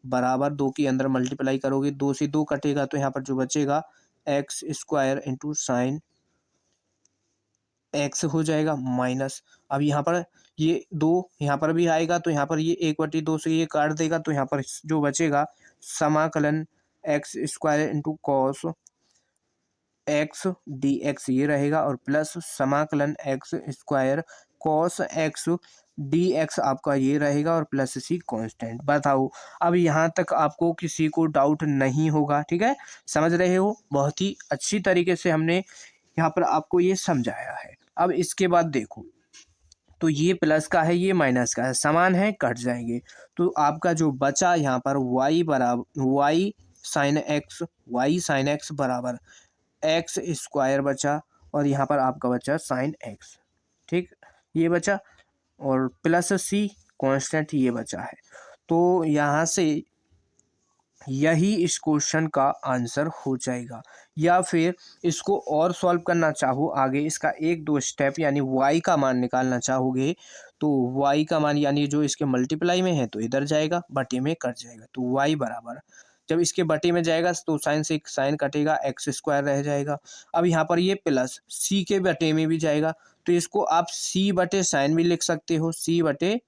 बराबर 2 के अंदर मल्टीप्लाई करोगे, 2 से 2 कटेगा तो यहाँ पर जो बचेगा x square into sine x हो जाएगा माइनस, अब यहाँ पर ये 2 यहाँ पर भी आएगा तो यहाँ पर ये 1/2 से ये काट देगा, तो यहाँ पर जो बचेगा समाकलन x square into cos x d x ये रहेगा और प्लस समाकलन x square cos x d x आपका ये रहेगा और प्लस सी कांस्टेंट। बताओ अब यहाँ तक आपको किसी को डाउट नहीं होगा, ठीक है, समझ रहे हो। बहुत ही अच्छी तरीके से हमने यहाँ पर आपको ये समझाया है। अब इसके बाद देखो, तो ये प्लस का है, ये माइनस का है, समान है, कट जाएंगे। तो आपका जो बचा यहाँ पर y बराबर वाई साइन एक्स बराबर एक्स स्क्वायर बचा, और यहाँ पर आपका बचा साइन एक्स, ठीक, ये बचा, और प्लस सी कांस्टेंट ये बचा है। तो यहाँ से यही इस क्वेश्चन का आंसर हो जाएगा। या फिर इसको और सॉल्व करना चाहो आगे, इसका एक दो स्टेप, यानी y का मान निकालना चाहोगे तो y का मान यानी जो इसके मल्टीप्लाई में है तो इधर जाएगा, बटे में कट जाएगा, तो y बराबर, जब इसके बटे में जाएगा तो साइन से साइन कटेगा, एक्स स्क्वायर रह जाएगा। अब यहाँ पर ये प्लस c के बटे में भी जाएगा, तो इसको आप c बटे साइन भी लिख सकते हो, c बटे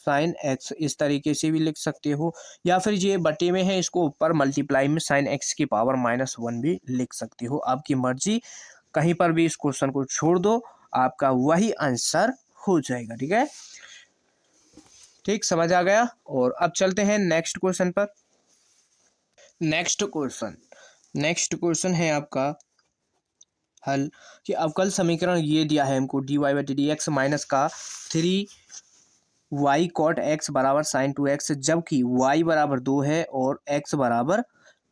साइन एक्स इस तरीके से भी लिख सकते हो, या फिर ये बटे में है इसको ऊपर मल्टीप्लाई में साइन एक्स की पावर -1 भी लिख सकते हो, आपकी मर्जी, कहीं पर भी इस क्वेश्चन को छोड़ दो, आपका वही आंसर हो जाएगा। ठीक है, ठीक, समझ आ गया। और अब चलते हैं नेक्स्ट क्वेश्चन पर। नेक्स्ट क्वेश्चन है आपका हल कि अवकल समीकरण ये दिया है हमको, dy by D x minus का 3y कॉट एक्स बराबर साइन 2x, जबकि y बराबर 2 है और x बराबर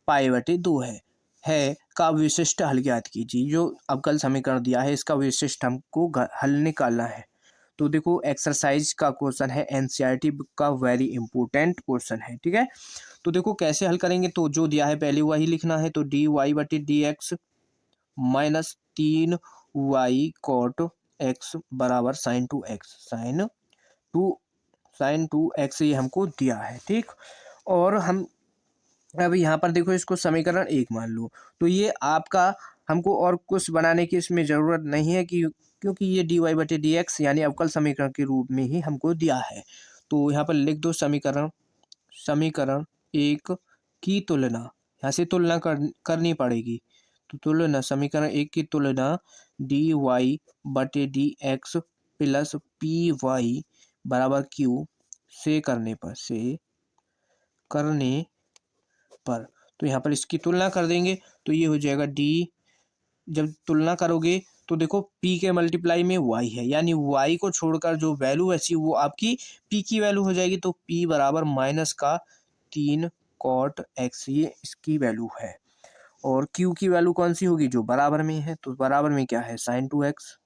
π/2 है का विशिष्ट हल ज्ञात कीजिए। जो अवकल समीकरण दिया है इसका विशिष्ट हमको हल निकालना है। तो देखो एक्सरसाइज का क्वेश्चन है, एनसीईआरटी का वेरी इंपॉर्टेंट क्वेश्चन है, ठीक है। तो देखो कैसे हल करेंगे, तो जो दिया है पहले वही लिखना है, तो dy/dx minus 3y cot x बराबर साइन 2x, साइन 2x ये हमको दिया है, ठीक। और हम अब यहाँ पर देखो इसको समीकरण 1 मान लो, तो ये आपका, हमको और कुछ बनाने की इसमें ज़रूरत नहीं है कि क्योंकि ये dy/dx यानी अवकल समीकरण के रूप में ही हमको दिया है। तो यहाँ पर लिख दो समीकरण 1 की तुलना, यहाँ से तुलना करनी पड़ेगी, तो तुलना समीकरण 1 की तुलना dy/dx प्लस py बराबर q से करने पर तो यहाँ पर इसकी तुलना कर देंगे, तो ये हो जाएगा d, जब तुलना करोगे तो देखो p के मल्टीप्लाई में y है, यानी y को छोड़कर जो वैल्यू ऐसी वो आपकी p की वैल्यू हो जाएगी, तो p बराबर माइनस का 3 कॉट x ये इसकी वैल्यू है। और q की वैल्यू कौन सी होगी, जो बराबर में है, तो बराबर में क्या है साइन 2x,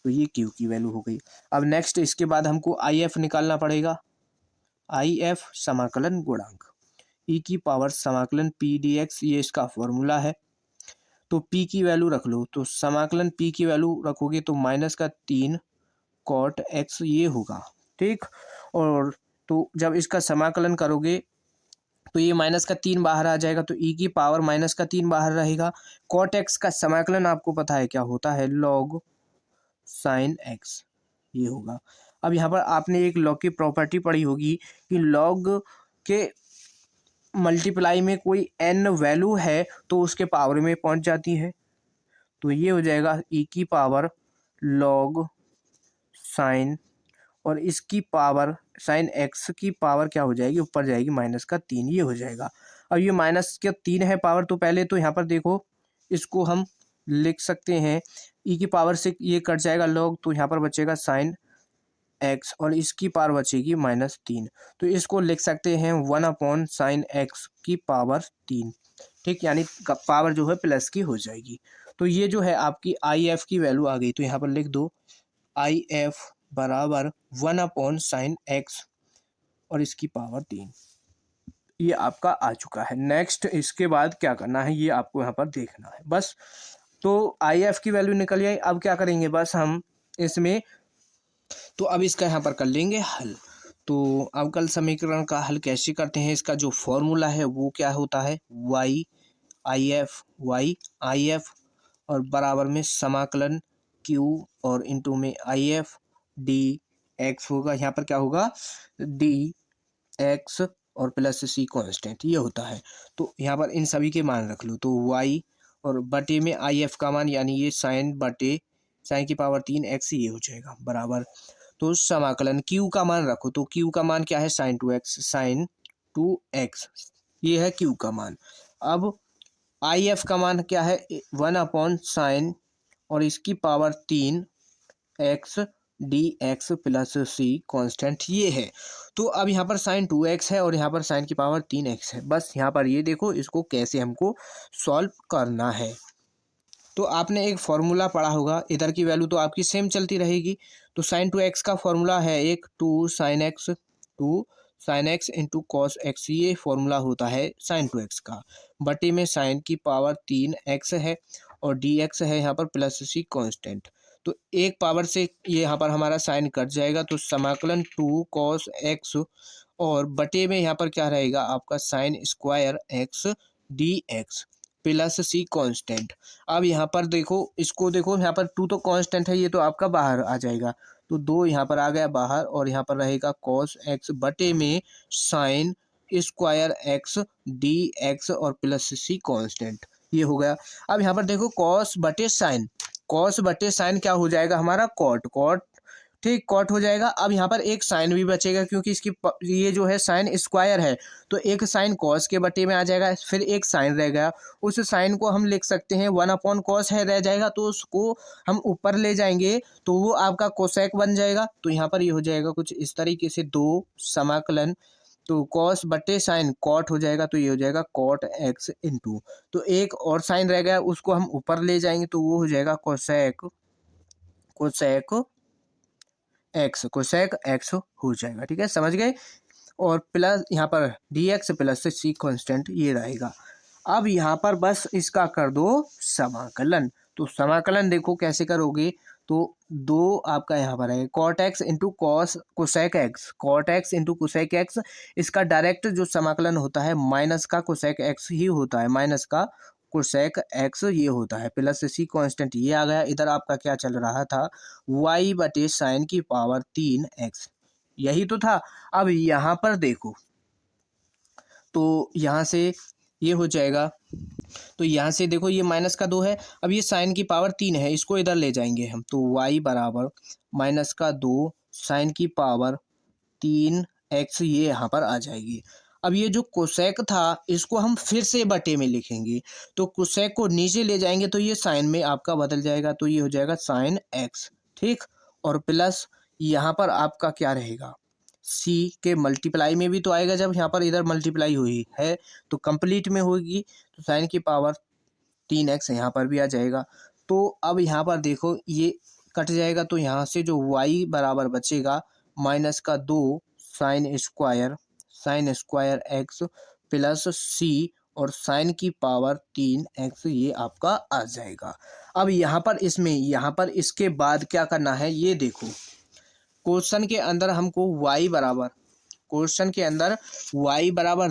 तो ये q की वैल्यू हो गई। अब नेक्स्ट इसके बाद हमको IF निकालना पड़ेगा, IF समाकलन गुणांक, e की पावर समाकलन p dx, ये इसका फॉर्मूला है। तो p की वैल्यू रख लो, तो समाकलन p की वैल्यू रखोगे तो माइनस का 3 कॉट x ये होगा, ठीक। और तो जब इसका समाकलन करोगे तो ये माइनस का 3 बाहर आ जाएगा, तो e की पावर माइनस का 3 बाहर रहेगा। कॉट एक्स का समाकलन आपको पता है क्या होता है, लॉग साइन एक्स ये होगा। अब यहाँ पर आपने एक लॉग की प्रॉपर्टी पढ़ी होगी कि लॉग के मल्टीप्लाई में कोई n वैल्यू है तो उसके पावर में पहुँच जाती है, तो ये हो जाएगा e की पावर लॉग साइन, और इसकी पावर साइन एक्स की पावर क्या हो जाएगी, ऊपर जाएगी माइनस का 3, ये हो जाएगा। अब ये माइनस का 3 है पावर, तो पहले तो यहाँ पर देखो इसको हम लिख सकते हैं, ई की पावर से ये कट जाएगा लॉग, तो यहाँ पर बचेगा साइन एक्स, और इसकी पावर बचेगी -3, तो इसको लिख सकते हैं 1 साइन एक्स की पावर 3, ठीक, यानी पावर जो है प्लस की हो जाएगी। तो ये जो है आपकी IF की वैल्यू आ गई, तो यहाँ पर लिख दो IF बराबर 1 साइन एक्स और इसकी पावर 3, ये आपका आ चुका है। नेक्स्ट इसके बाद क्या करना है ये आपको यहाँ पर देखना है बस। तो IF की वैल्यू निकल आई, अब क्या करेंगे बस हम इसमें, तो अब इसका यहाँ पर कर लेंगे हल। तो अवकल समीकरण का हल कैसे करते हैं, इसका जो फॉर्मूला है वो क्या होता है, y IF और बराबर में समाकलन q और इंटू में IF dx होगा, यहाँ पर क्या होगा dx और प्लस c कांस्टेंट ये होता है। तो यहाँ पर इन सभी के मान रख लो, तो y और बटे में IF का मान यानी ये साइन बटे साइन की पावर 3x ये हो जाएगा बराबर। तो समाकलन क्यू का मान रखो, तो क्यू का मान क्या है, साइन 2x ये है क्यू का मान। अब आई एफ का मान क्या है, 1/sin और इसकी power 3x dx plus c constant ये है। तो अब यहाँ पर साइन 2x है और यहाँ पर साइन की पावर 3x है। बस यहाँ पर ये देखो इसको कैसे हमको सॉल्व करना है। तो आपने एक फॉर्मूला पढ़ा होगा, इधर की वैल्यू तो आपकी सेम चलती रहेगी। तो साइन 2x का फॉर्मूला है एक 2 sin x into cos x, ये फॉर्मूला होता है साइन 2x का। बटे में साइन की पावर 3x है और dx है यहाँ पर प्लस सी कांस्टेंट। तो एक पावर से ये यहाँ पर हमारा साइन कट जाएगा, तो समाकलन 2 cos x और बटे में यहाँ पर क्या रहेगा आपका sine square x dx plus c constant. अब यहाँ पर देखो, इसको देखो, यहाँ पर 2 तो कांस्टेंट है, ये तो आपका बाहर आ जाएगा, तो 2 यहाँ पर आ गया बाहर और यहाँ पर रहेगा cos x बटे में साइन स्क्वायर x dx और प्लस सी कांस्टेंट, ये हो गया। अब यहाँ पर देखो cos बटे साइन क्या हो जाएगा हमारा, कॉट, ठीक, कॉट हो जाएगा। अब यहाँ पर एक साइन भी बचेगा क्योंकि इसकी ये जो है साइन स्क्वायर है, तो एक साइन कॉस के बटे में आ जाएगा, फिर एक साइन रह गया, उस साइन को हम लिख सकते हैं 1/cos है रह जाएगा, तो उसको हम ऊपर ले जाएंगे तो वो आपका कोसेक बन जाएगा। तो यहाँ पर ये हो जाएगा कुछ इस तरीके से 2 समाकलन, तो कॉस बटे साइन कॉट हो जाएगा, तो ये हो जाएगा कॉट एक्स इंटू, तो एक और साइन रह गया उसको हम ऊपर ले जाएंगे तो वो हो जाएगा कोसेक एक्स हो जाएगा, ठीक है, समझ गए। और प्लस यहाँ पर dx प्लस सी कांस्टेंट ये रहेगा। अब यहाँ पर बस इसका कर दो समाकलन, तो समाकलन देखो कैसे करोगे, तो 2 आपका यहाँ पर है cot x into cosec x, इसका डायरेक्ट जो समाकलन होता है माइनस का कोसेक एक्स ही होता है, माइनस का कोसेक एक्स ये होता है, प्लस सी कांस्टेंट ये आ गया। इधर आपका क्या चल रहा था, y बटे साइन की पावर 3x, यही तो था। अब यहाँ पर देखो, तो यहाँ से ये हो जाएगा, तो यहाँ से देखो ये माइनस का 2 है, अब ये साइन की पावर 3 है, इसको इधर ले जाएंगे हम, तो y बराबर माइनस का 2 साइन की पावर 3x ये यहाँ पर आ जाएगी। अब ये जो कोसेक था इसको हम फिर से बटे में लिखेंगे, तो कोसेक को नीचे ले जाएंगे तो ये साइन में आपका बदल जाएगा, तो ये हो जाएगा साइन x, ठीक, और प्लस यहाँ पर आपका क्या रहेगा, सी के मल्टीप्लाई में भी तो आएगा, जब यहाँ पर इधर मल्टीप्लाई हुई है तो कंप्लीट में होगी, तो साइन की पावर 3x यहाँ पर भी आ जाएगा। तो अब यहाँ पर देखो ये कट जाएगा, तो यहाँ से जो y बराबर बचेगा माइनस का 2 साइन स्क्वायर x प्लस सी और साइन की पावर 3x ये आपका आ जाएगा। अब यहाँ पर इसके बाद क्या करना है ये देखो, क्वेश्चन के अंदर हमको y बराबर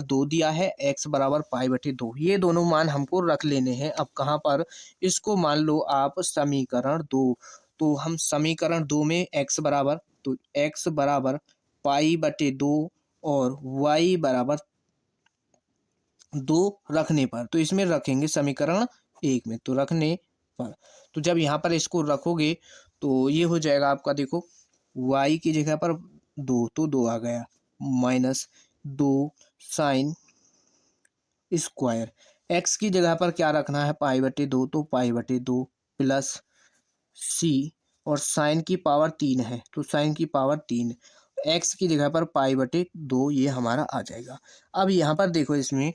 2 दिया है, x बराबर π/2, ये दोनों मान हमको रख लेने हैं। अब कहाँ पर, इसको मान लो आप समीकरण 2, तो हम समीकरण 2 में x बराबर π/2 और y बराबर 2 रखने पर, तो इसमें रखेंगे समीकरण 1 में, तो रखने पर, तो जब यहाँ पर इसको रखोगे तो ये हो जाएगा आपका, देखो y की जगह पर 2 तो 2 आ गया, माइनस 2 साइन स्क्वायर, x की जगह पर क्या रखना है π/2, तो π/2 प्लस सी और साइन की पावर 3 है, तो साइन की पावर 3, x की जगह पर π/2 ये हमारा आ जाएगा। अब यहाँ पर देखो, इसमें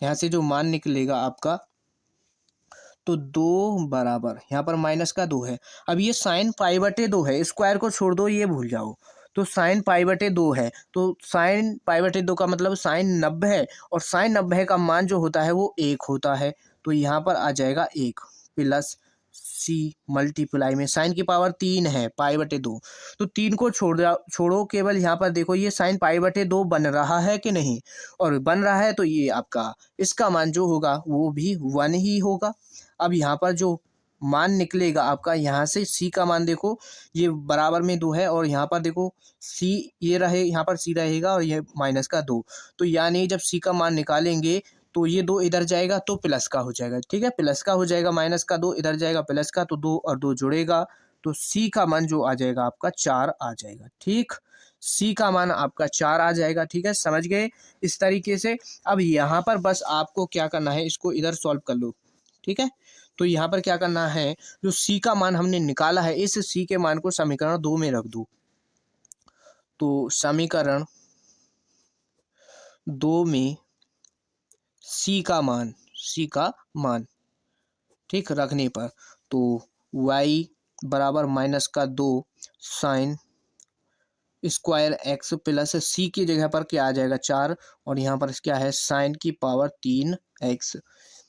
यहाँ से जो मान निकलेगा आपका, तो 2 बराबर यहाँ पर माइनस का 2 है। अब ये साइन π/2 है, स्क्वायर को छोड़ दो, ये भूल जाओ, तो साइन π/2 है, तो साइन π/2 का मतलब साइन 90 है, और साइन 90 का मान जो होता है वो 1 होता है, तो यहाँ पर आ जाएगा 1 प्लस सी मल्टीप्लाई में साइन की पावर 3 है π/2, तो 3 को छोड़ो, केवल यहाँ पर देखो ये साइन π/2 बन रहा है कि नहीं, और बन रहा है तो ये आपका इसका मान जो होगा वो भी 1 ही होगा। अब यहाँ पर जो मान निकलेगा आपका, यहाँ से सी का मान देखो, ये बराबर में 2 है, और यहाँ पर देखो सी ये रहे, यहाँ पर सी रहेगा और ये माइनस का 2, तो यानी जब सी का मान निकालेंगे तो ये 2 इधर जाएगा तो प्लस का हो जाएगा, ठीक है, प्लस का हो जाएगा, माइनस का 2 इधर जाएगा प्लस का, तो 2 और 2 जुड़ेगा, तो सी का मान जो आ जाएगा आपका 4 आ जाएगा, ठीक। सी का मान आपका 4 आ जाएगा, ठीक है, समझ गए इस तरीके से। अब यहाँ पर बस आपको क्या करना है, इसको इधर सॉल्व कर लो, ठीक है। तो यहाँ पर क्या करना है, जो सी का मान हमने निकाला है, इस सी के मान को समीकरण 2 में रख दो। तो समीकरण 2 में सी का मान ठीक रखने पर, तो y बराबर माइनस का 2 साइन स्क्वायर एक्स प्लस सी की जगह पर क्या आ जाएगा 4, और यहाँ पर क्या है साइन की पावर 3x।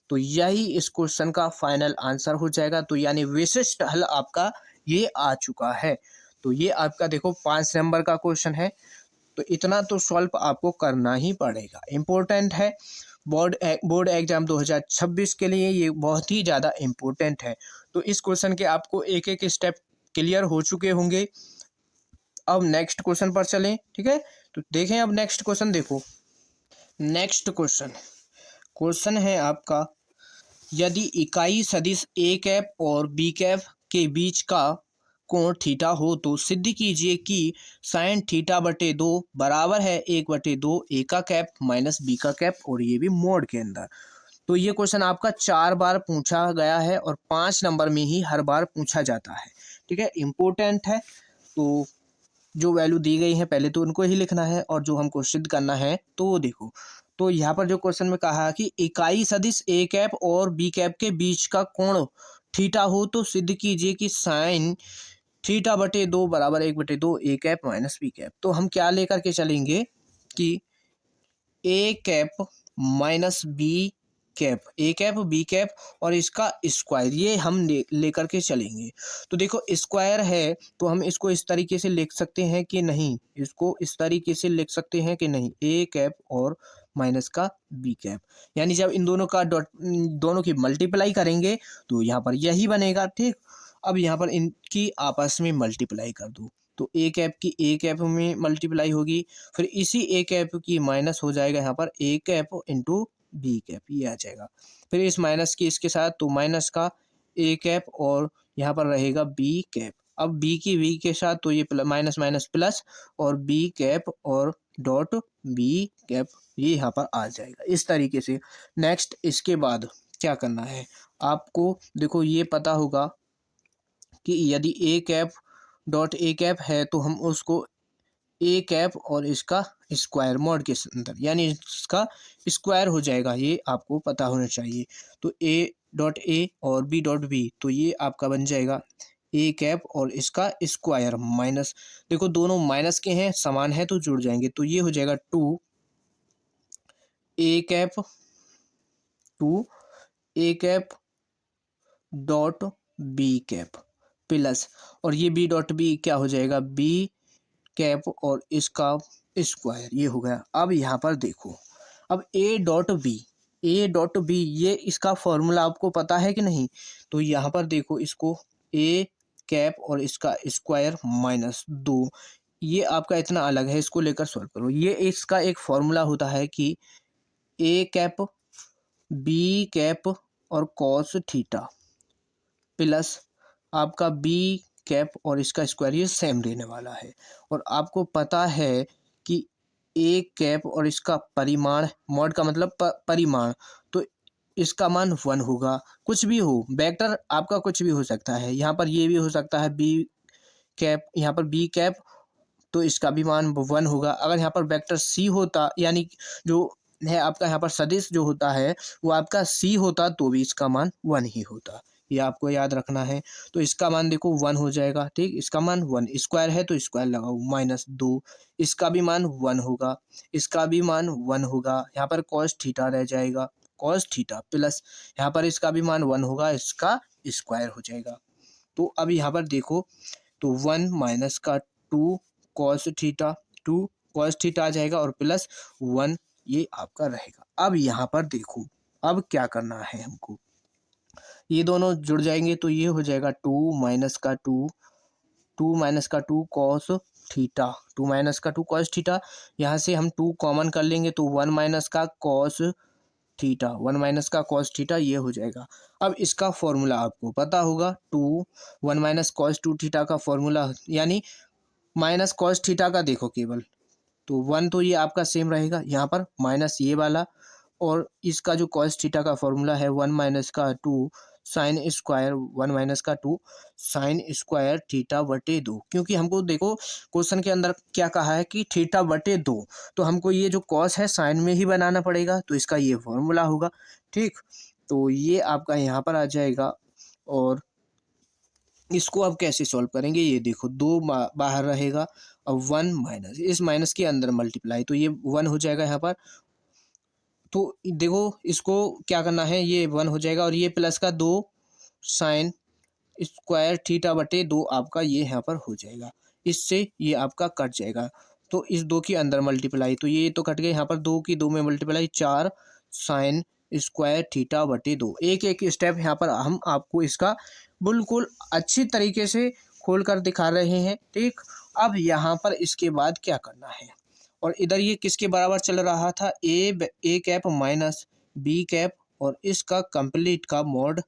तो यही इस क्वेश्चन का फाइनल आंसर हो जाएगा। तो यानी विशिष्ट हल आपका ये आ चुका है। तो ये आपका देखो 5 नंबर का क्वेश्चन है। तो इतना तो सॉल्व आपको करना ही पड़ेगा, इम्पोर्टेंट है। बोर्ड एग्जाम 2026 के लिए ये बहुत ही ज़्यादा इम्पोर्टेंट है। तो इस क्वेश्चन के आपको एक एक स्टेप क्लियर हो चुके होंगे। अब नेक्स्ट क्वेश्चन पर चलें, ठीक है। तो देखें अब नेक्स्ट क्वेश्चन, देखो नेक्स्ट क्वेश्चन है आपका, यदि इकाई सदिश ए कैप और बी कैप के बीच का कोण थीटा हो तो सिद्ध कीजिए कि साइन थीटा बटे 2 बराबर है 1/2 ए का कैप माइनस बी का कैप, और ये भी मोड के अंदर। तो ये क्वेश्चन आपका 4 बार पूछा गया है और 5 नंबर में ही हर बार पूछा जाता है, ठीक है, इम्पोर्टेंट है। तो जो वैल्यू दी गई है पहले तो उनको ही लिखना है, और जो हमको सिद्ध करना है तो वो देखो। तो यहाँ पर जो क्वेश्चन में कहा कि इकाई सदिश ए कैप और बी कैप के बीच का कोण थीटा हो तो सिद्ध कीजिए कि साइन थीटा बटे 2 बराबर 1/2 A cap minus B cap. तो हम क्या लेकर के चलेंगे कि A cap minus B cap, A cap B cap और इसका स्क्वायर, ये हम लेकर के चलेंगे। तो देखो स्क्वायर है तो हम इसको इस तरीके से लिख सकते हैं कि नहीं, इसको इस तरीके से लिख सकते हैं कि नहीं, ए कैप और माइनस का बी कैप, यानी जब इन दोनों का दोनों की मल्टीप्लाई करेंगे तो यहाँ पर यही बनेगा, ठीक। अब यहाँ पर इनकी आपस में मल्टीप्लाई कर दो, तो ए कैप की ए कैप में मल्टीप्लाई होगी, फिर इसी ए कैप की माइनस हो जाएगा यहाँ पर A cap into B cap, ये आ जाएगा। फिर इस माइनस की इसके साथ तो माइनस का ए कैप और यहाँ पर रहेगा बी कैप। अब बी की बी के साथ तो ये माइनस माइनस प्लस और बी कैप और डॉट बी कैप, ये यहाँ पर आ जाएगा इस तरीके से। नेक्स्ट इसके बाद क्या करना है आपको, देखो ये पता होगा कि यदि ए कैप डॉट ए कैप है तो हम उसको ए कैप और इसका स्क्वायर मॉड के अंदर, यानी इसका स्क्वायर हो जाएगा, ये आपको पता होना चाहिए। तो ए डॉट ए और बी डॉट बी, तो ये आपका बन जाएगा ए कैप और इसका स्क्वायर माइनस, देखो दोनों माइनस के हैं समान है तो जुड़ जाएंगे, तो ये हो जाएगा 2 A cap dot B cap plus, और ये बी डॉट बी क्या हो जाएगा बी कैप और इसका स्क्वायर, ये हो गया। अब यहाँ पर देखो, अब ए डॉट बी ये इसका फॉर्मूला आपको पता है कि नहीं, तो यहाँ पर देखो इसको ए कैप और इसका स्क्वायर माइनस 2, ये आपका इतना अलग है, इसको लेकर सॉल्व करो। ये इसका एक फॉर्मूला होता है कि ए कैप बी कैप और कॉस थीटा प्लस आपका बी कैप और इसका स्क्वायर, ये सेम रहने वाला है। और आपको पता है कि ए कैप और इसका परिमाण, मॉड का मतलब परिमाण, तो इसका मान 1 होगा, कुछ भी हो वेक्टर आपका कुछ भी हो सकता है, यहाँ पर ये भी हो सकता है बी कैप, यहाँ पर बी कैप, तो इसका भी मान 1 होगा। अगर यहाँ पर वेक्टर सी होता, यानी जो है आपका यहाँ पर सदिश जो होता है वो आपका सी होता, तो भी इसका मान 1 ही होता, ये आपको याद रखना है। तो इसका मान देखो 1 हो जाएगा, ठीक, इसका मान 1, स्क्वायर है तो स्क्वायर लगाओ माइनस 2, इसका भी मान 1 होगा, इसका भी मान 1 होगा, यहाँ पर कॉस थीटा रह जाएगा, कॉस थीटा प्लस यहाँ पर इसका भी मान 1 होगा, इसका स्क्वायर हो जाएगा। तो अब यहाँ पर देखो, तो 1 माइनस का 2 कॉस थीटा आ जाएगा और प्लस 1 ये आपका रहेगा। अब यहाँ पर देखो, अब क्या करना है हमको, ये दोनों जुड़ जाएंगे तो ये हो जाएगा 2 माइनस का 2 कॉस थीटा, 2 माइनस का 2 कॉस थीटा, यहाँ से हम 2 कॉमन कर लेंगे तो 1 माइनस का कॉस थीटा, 1 माइनस का कॉस थीटा ये हो जाएगा। अब इसका फॉर्मूला आपको पता होगा, 1 माइनस कॉस 2 थीटा का फॉर्मूला, यानी माइनस कॉस थीटा का देखो केवल, तो 1 तो ये आपका सेम रहेगा यहाँ पर, माइनस ये वाला, और इसका जो कॉस थीटा का फॉर्मूला है 1 माइनस का 2 साइन स्क्वायर, 1 माइनस का 2 साइन स्क्वायर थीटा बटे 2, क्योंकि हमको देखो क्वेश्चन के अंदर क्या कहा है कि थीटा बटे 2, तो हमको ये जो कॉस है साइन में ही बनाना पड़ेगा, तो इसका ये फॉर्मूला होगा। ठीक, तो ये आपका यहाँ पर आ जाएगा। और इसको अब कैसे सॉल्व करेंगे, ये देखो 2 बाहर रहेगा, अब 1 माइनस, इस माइनस के अंदर मल्टीप्लाई, तो ये 1 हो जाएगा यहाँ पर। तो देखो इसको क्या करना है, ये 1 हो जाएगा, और ये प्लस का 2 साइन स्क्वायर थीटा बटे 2 आपका ये यहाँ पर हो जाएगा। इससे ये आपका कट जाएगा, तो इस 2 के अंदर मल्टीप्लाई, तो ये तो कट गए, यहाँ पर 2 की 2 में मल्टीप्लाई, 4 साइन स्क्वायर थीटा बटे 2। एक एक स्टेप यहाँ पर हम आपको इसका बिल्कुल अच्छी तरीके से खोल कर दिखा रहे हैं। ठीक, अब यहाँ पर इसके बाद क्या करना है, और इधर ये किसके बराबर चल रहा था, A cap minus B cap, और इसका कंप्लीट का मॉड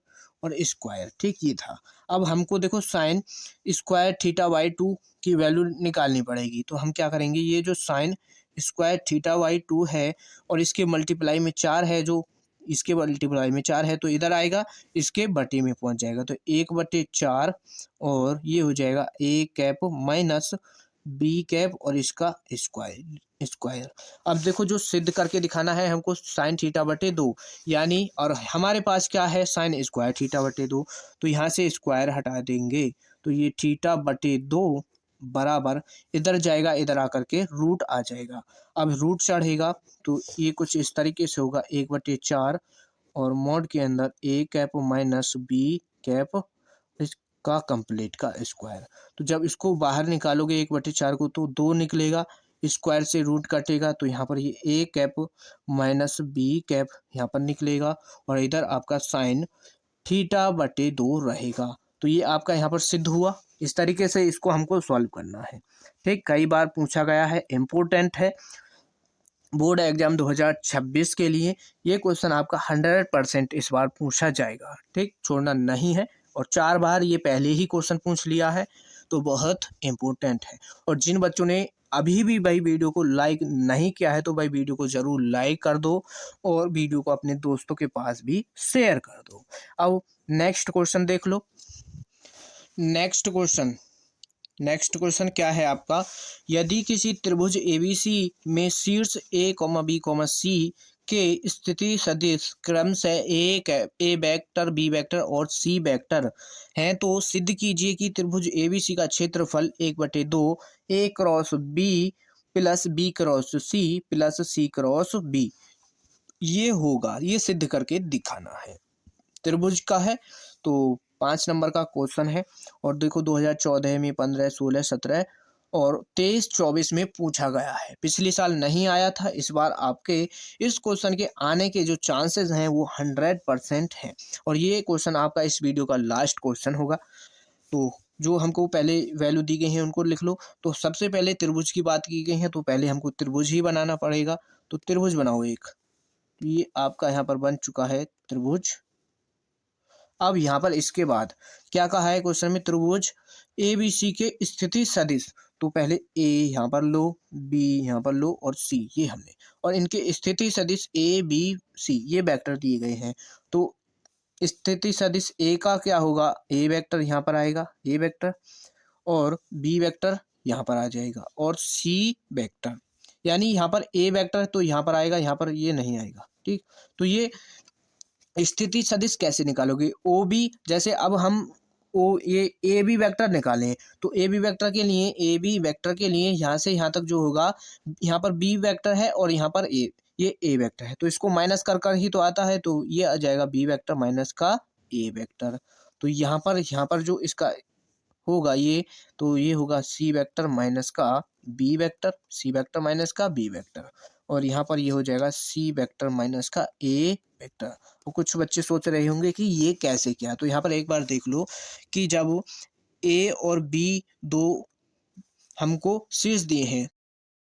और स्क्वायर। ठीक, ये था। अब हमको देखो साइन स्क्वायर थीटा बाई 2 की वैल्यू निकालनी पड़ेगी, तो हम क्या करेंगे, ये जो साइन स्क्वायर थीटा बाई 2 है और इसके मल्टीप्लाई में 4 है, जो इसके मल्टीप्लाई में 4 है तो इधर आएगा, इसके बटे में पहुंच जाएगा, तो 1/4, और ये हो जाएगा A cap minus B cap और इसका स्क्वायर स्क्वायर। अब देखो जो सिद्ध करके दिखाना है हमको, साइन थीटा बटे 2, यानी, और हमारे पास क्या है, साइन स्क्वायर थीटा बटे 2, तो यहाँ से स्क्वायर हटा देंगे, तो ये थीटा बटे 2 बराबर, इधर जाएगा, इधर आकर के रूट आ जाएगा। अब रूट चढ़ेगा तो ये कुछ इस तरीके से होगा, 1/4, और मॉड के अंदर A cap minus B cap इसका कंप्लीट का स्क्वायर। तो जब इसको बाहर निकालोगे 1/4 को, तो 2 निकलेगा, स्क्वायर से रूट कटेगा, तो यहाँ पर ये A cap minus B cap यहाँ पर निकलेगा, और इधर आपका साइन थीटा बटे 2 रहेगा। तो ये आपका यहाँ पर सिद्ध हुआ। इस तरीके से इसको हमको सॉल्व करना है। ठीक, कई बार पूछा गया है, इम्पोर्टेंट है बोर्ड एग्जाम 2026 के लिए। ये क्वेश्चन आपका 100% इस बार पूछा जाएगा। ठीक, छोड़ना नहीं है, और 4 बार ये पहले ही क्वेश्चन पूछ लिया है, तो बहुत इम्पोर्टेंट है। और जिन बच्चों ने अभी भी भाई वीडियो को लाइक नहीं किया है, तो भाई वीडियो को ज़रूर लाइक कर दो, और वीडियो को अपने दोस्तों के पास भी शेयर कर दो। अब नेक्स्ट क्वेश्चन देख लो। नेक्स्ट क्वेश्चन क्या है आपका, यदि किसी त्रिभुज ABC में शीर्ष A, B, C के स्थिति सदिश क्रमशः ए वेक्टर, बी वेक्टर और सी वेक्टर हैं, तो सिद्ध कीजिए कि त्रिभुज ABC का क्षेत्रफल 1/2 A cross B plus B cross C plus C cross B ये होगा। ये सिद्ध करके दिखाना है। त्रिभुज का है, तो 5 नंबर का क्वेश्चन है, और देखो 2014 में, 15, 16, 17 और 23, 24 में पूछा गया है। पिछले साल नहीं आया था, इस बार आपके इस क्वेश्चन के आने के जो चांसेस हैं वो 100% हैं, और ये क्वेश्चन आपका इस वीडियो का लास्ट क्वेश्चन होगा। तो जो हमको पहले वैल्यू दी गई है उनको लिख लो। तो सबसे पहले त्रिभुज की बात की गई है, तो पहले हमको त्रिभुज ही बनाना पड़ेगा। तो त्रिभुज बनाओ एक, ये आपका यहाँ पर बन चुका है त्रिभुज। अब यहाँ पर इसके बाद क्या कहा है क्वेश्चन में, त्रिभुज ABC के स्थिति सदिश, तो पहले A यहाँ पर लो, B यहाँ पर लो, और C ये हमने, और इनके स्थिति सदिश ABC ये वेक्टर दिए गए हैं। तो स्थिति सदिश A का क्या होगा, A वेक्टर यहाँ पर आएगा, A वेक्टर, और B वेक्टर यहाँ पर आ जाएगा, और C वेक्टर, यानी यहाँ पर A वेक्टर तो यहाँ पर आएगा, यहाँ पर ये नहीं आएगा। ठीक, तो ये स्थिति सदिश कैसे निकालोगे, ओ बी, जैसे अब हम ये ए बी वेक्टर निकालें, तो ए बी वेक्टर के लिए यहाँ से यहाँ तक जो होगा, यहाँ पर बी वेक्टर है और यहाँ पर ये वेक्टर है, तो इसको माइनस कर कर ही तो आता है, तो ये आ जाएगा बी वेक्टर माइनस का ए वेक्टर। तो यहाँ पर जो इसका होगा ये, तो ये होगा सी वेक्टर माइनस का b vector, C vector minus का बी वेक्टर, और यहाँ पर ये हो जाएगा सी वेक्टर माइनस का ए वेक्टर। तो कुछ बच्चे सोच रहे होंगे कि ये कैसे किया, तो यहाँ पर एक बार देख लो कि जब ए और बी दो हमको शीर्ष दिए हैं,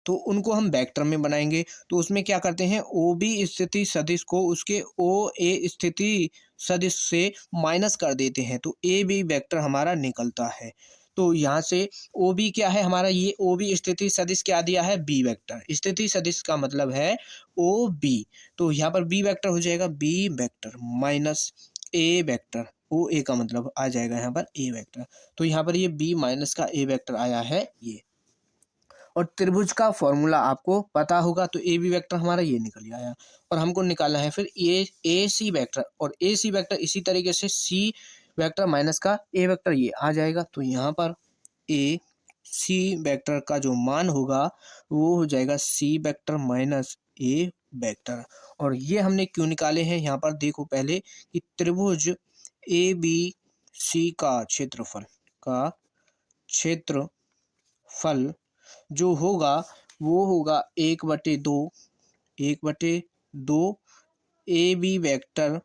तो उनको हम वेक्टर में बनाएंगे। तो उसमें क्या करते हैं, ओ बी स्थिति सदिश को उसके ओ ए स्थिति सदिश से माइनस कर देते हैं, तो ए बी वेक्टर हमारा निकलता है। तो यहाँ से ओ बी क्या है हमारा, ये ओ बी स्थिति सदिश क्या दिया है, बी वेक्टर। स्थिति सदिश का मतलब है ओ बी, तो यहाँ पर बी वेक्टर हो जाएगा बी वेक्टर माइनस ए वेक्टर, ओ ए का मतलब आ जाएगा यहाँ पर ए वेक्टर। तो यहाँ पर ये बी माइनस का ए वेक्टर आया है ये। और त्रिभुज का फॉर्मूला आपको पता होगा, तो ए बी वेक्टर हमारा ये निकल आया। और हमको निकालना है फिर ए सी वेक्टर, और ए सी वेक्टर इसी तरीके से सी वेक्टर माइनस का ए वेक्टर ये आ जाएगा। तो यहाँ पर ए सी वेक्टर का जो मान होगा वो हो जाएगा सी वेक्टर माइनस ए वेक्टर। और ये हमने क्यों निकाले हैं, यहाँ पर देखो पहले कि त्रिभुज ए बी सी का क्षेत्रफल जो होगा वो होगा 1/2 a b vector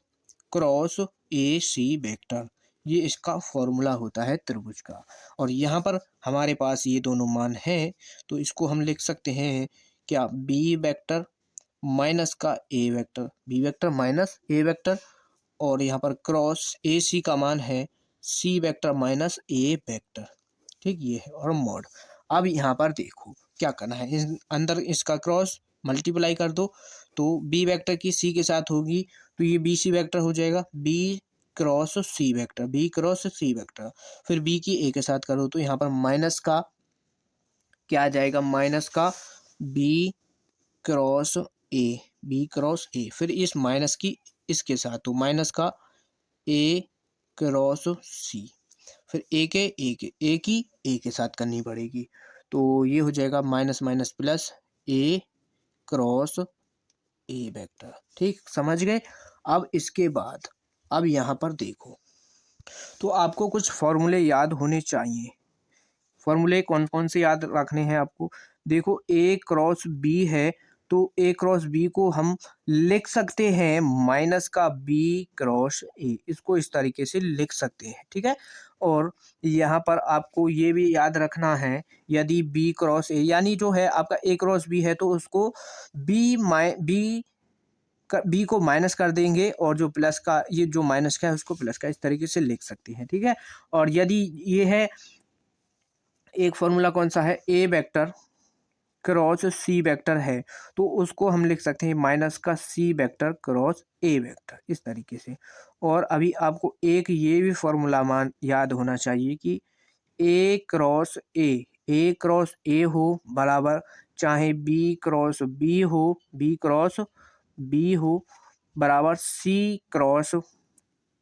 cross a c vector, ये इसका फॉर्मूला होता है त्रिभुज का। और यहाँ पर हमारे पास ये दोनों मान हैं, तो इसको हम लिख सकते हैं क्या, बी वेक्टर माइनस का ए वेक्टर, बी वेक्टर माइनस ए वेक्टर, और यहाँ पर क्रॉस ए सी का मान है सी वेक्टर माइनस ए वेक्टर। ठीक, ये है और मॉड। अब यहाँ पर देखो क्या करना है, इस अंदर इसका क्रॉस मल्टीप्लाई कर दो, तो बी वेक्टर की सी के साथ होगी, तो ये बी सी वेक्टर हो जाएगा B cross C vector, B cross C vector. फिर बी की ए के साथ करो, तो यहाँ पर माइनस का क्या आ जाएगा, माइनस का b cross a, b cross a. फिर इस माइनस की इसके साथ, तो माइनस का ए क्रॉस सी। फिर ए की ए के साथ करनी पड़ेगी, तो ये हो जाएगा माइनस माइनस प्लस ए क्रॉस ए वेक्टर। ठीक, समझ गए। अब इसके बाद अब यहाँ पर देखो, तो आपको कुछ फॉर्मूले याद होने चाहिए। फॉर्मूले कौन कौन से याद रखने हैं आपको, देखो ए क्रॉस बी है, तो ए क्रॉस बी को हम लिख सकते हैं माइनस का बी क्रॉस ए, इसको इस तरीके से लिख सकते हैं। ठीक है, और यहाँ पर आपको ये भी याद रखना है, यदि बी क्रॉस ए यानी जो है आपका ए क्रॉस बी है, तो उसको बी को माइनस कर देंगे, और जो प्लस का, ये जो माइनस का है उसको प्लस का, इस तरीके से लिख सकते हैं। ठीक है, और यदि ये है एक फॉर्मूला कौन सा है, ए वेक्टर क्रॉस सी वेक्टर है, तो उसको हम लिख सकते हैं माइनस का सी वेक्टर क्रॉस ए वेक्टर, इस तरीके से। और अभी आपको एक ये भी फॉर्मूला मान याद होना चाहिए कि ए क्रॉस ए हो बराबर, चाहे बी क्रॉस बी हो बराबर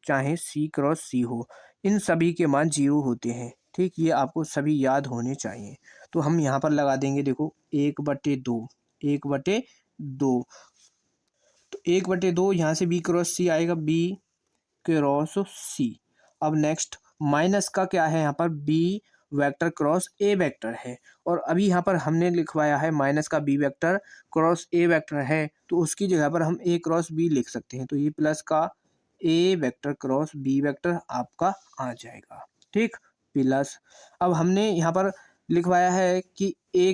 चाहे सी क्रॉस सी हो, इन सभी के मान 0 होते हैं। ठीक, ये आपको सभी याद होने चाहिए। तो हम यहाँ पर लगा देंगे, देखो 1/2, तो 1/2 यहाँ से बी क्रॉस सी आएगा, बी क्रॉस सी। अब नेक्स्ट माइनस का क्या है, यहाँ पर बी वेक्टर क्रॉस ए वेक्टर है, और अभी यहाँ पर हमने लिखवाया है माइनस का बी वेक्टर क्रॉस ए वेक्टर है, तो उसकी जगह पर हम ए क्रॉस बी लिख सकते हैं, तो ये प्लस का ए वेक्टर क्रॉस बी वेक्टर आपका आ जाएगा। ठीक, प्लस अब हमने यहाँ पर लिखवाया है कि ए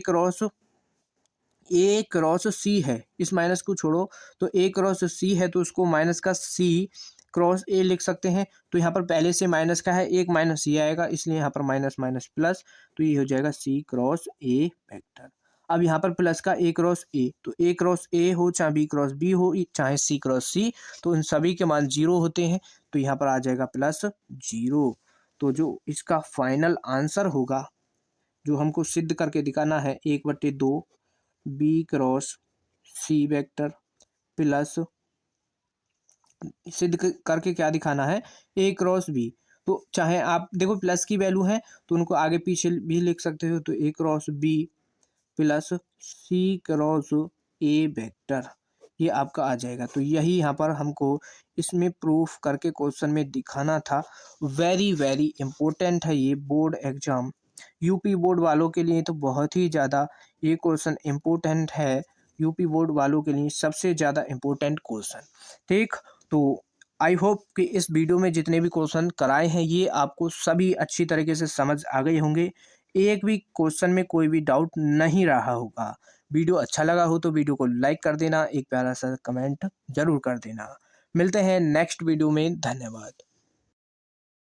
क्रॉस सी है, इस माइनस को छोड़ो, तो ए क्रॉस सी है, तो उसको माइनस का सी क्रॉस ए लिख सकते हैं। तो यहाँ पर पहले से माइनस का है, एक माइनस ये आएगा, इसलिए यहाँ पर माइनस माइनस प्लस, तो ये हो जाएगा सी क्रॉस ए वेक्टर। अब यहाँ पर प्लस का ए क्रॉस ए, तो ए क्रॉस ए हो चाहे बी क्रॉस बी हो चाहे सी क्रॉस सी, तो इन सभी के मान 0 होते हैं, तो यहाँ पर आ जाएगा प्लस 0। तो जो इसका फाइनल आंसर होगा, जो हमको सिद्ध करके दिखाना है, 1/2 B cross C vector plus, सिद्ध करके क्या दिखाना है, ए क्रॉस बी। तो चाहे आप देखो प्लस की वैल्यू है तो उनको आगे पीछे भी लिख सकते हो, तो A cross B plus C cross A vector, ये आपका आ जाएगा। तो यही यहाँ पर हमको इसमें प्रूफ करके क्वेश्चन में दिखाना था। वेरी वेरी इम्पोर्टेंट है ये बोर्ड एग्जाम, यूपी बोर्ड वालों के लिए तो बहुत ही ज़्यादा ये क्वेश्चन इम्पोर्टेंट है, यूपी बोर्ड वालों के लिए सबसे ज़्यादा इम्पोर्टेंट क्वेश्चन। ठीक, तो आई होप कि इस वीडियो में जितने भी क्वेश्चन कराए हैं ये आपको सभी अच्छी तरीके से समझ आ गए होंगे। एक भी क्वेश्चन में कोई भी डाउट नहीं रहा होगा। वीडियो अच्छा लगा हो तो वीडियो को लाइक कर देना, एक प्यारा सा कमेंट जरूर कर देना। मिलते हैं नेक्स्ट वीडियो में, धन्यवाद।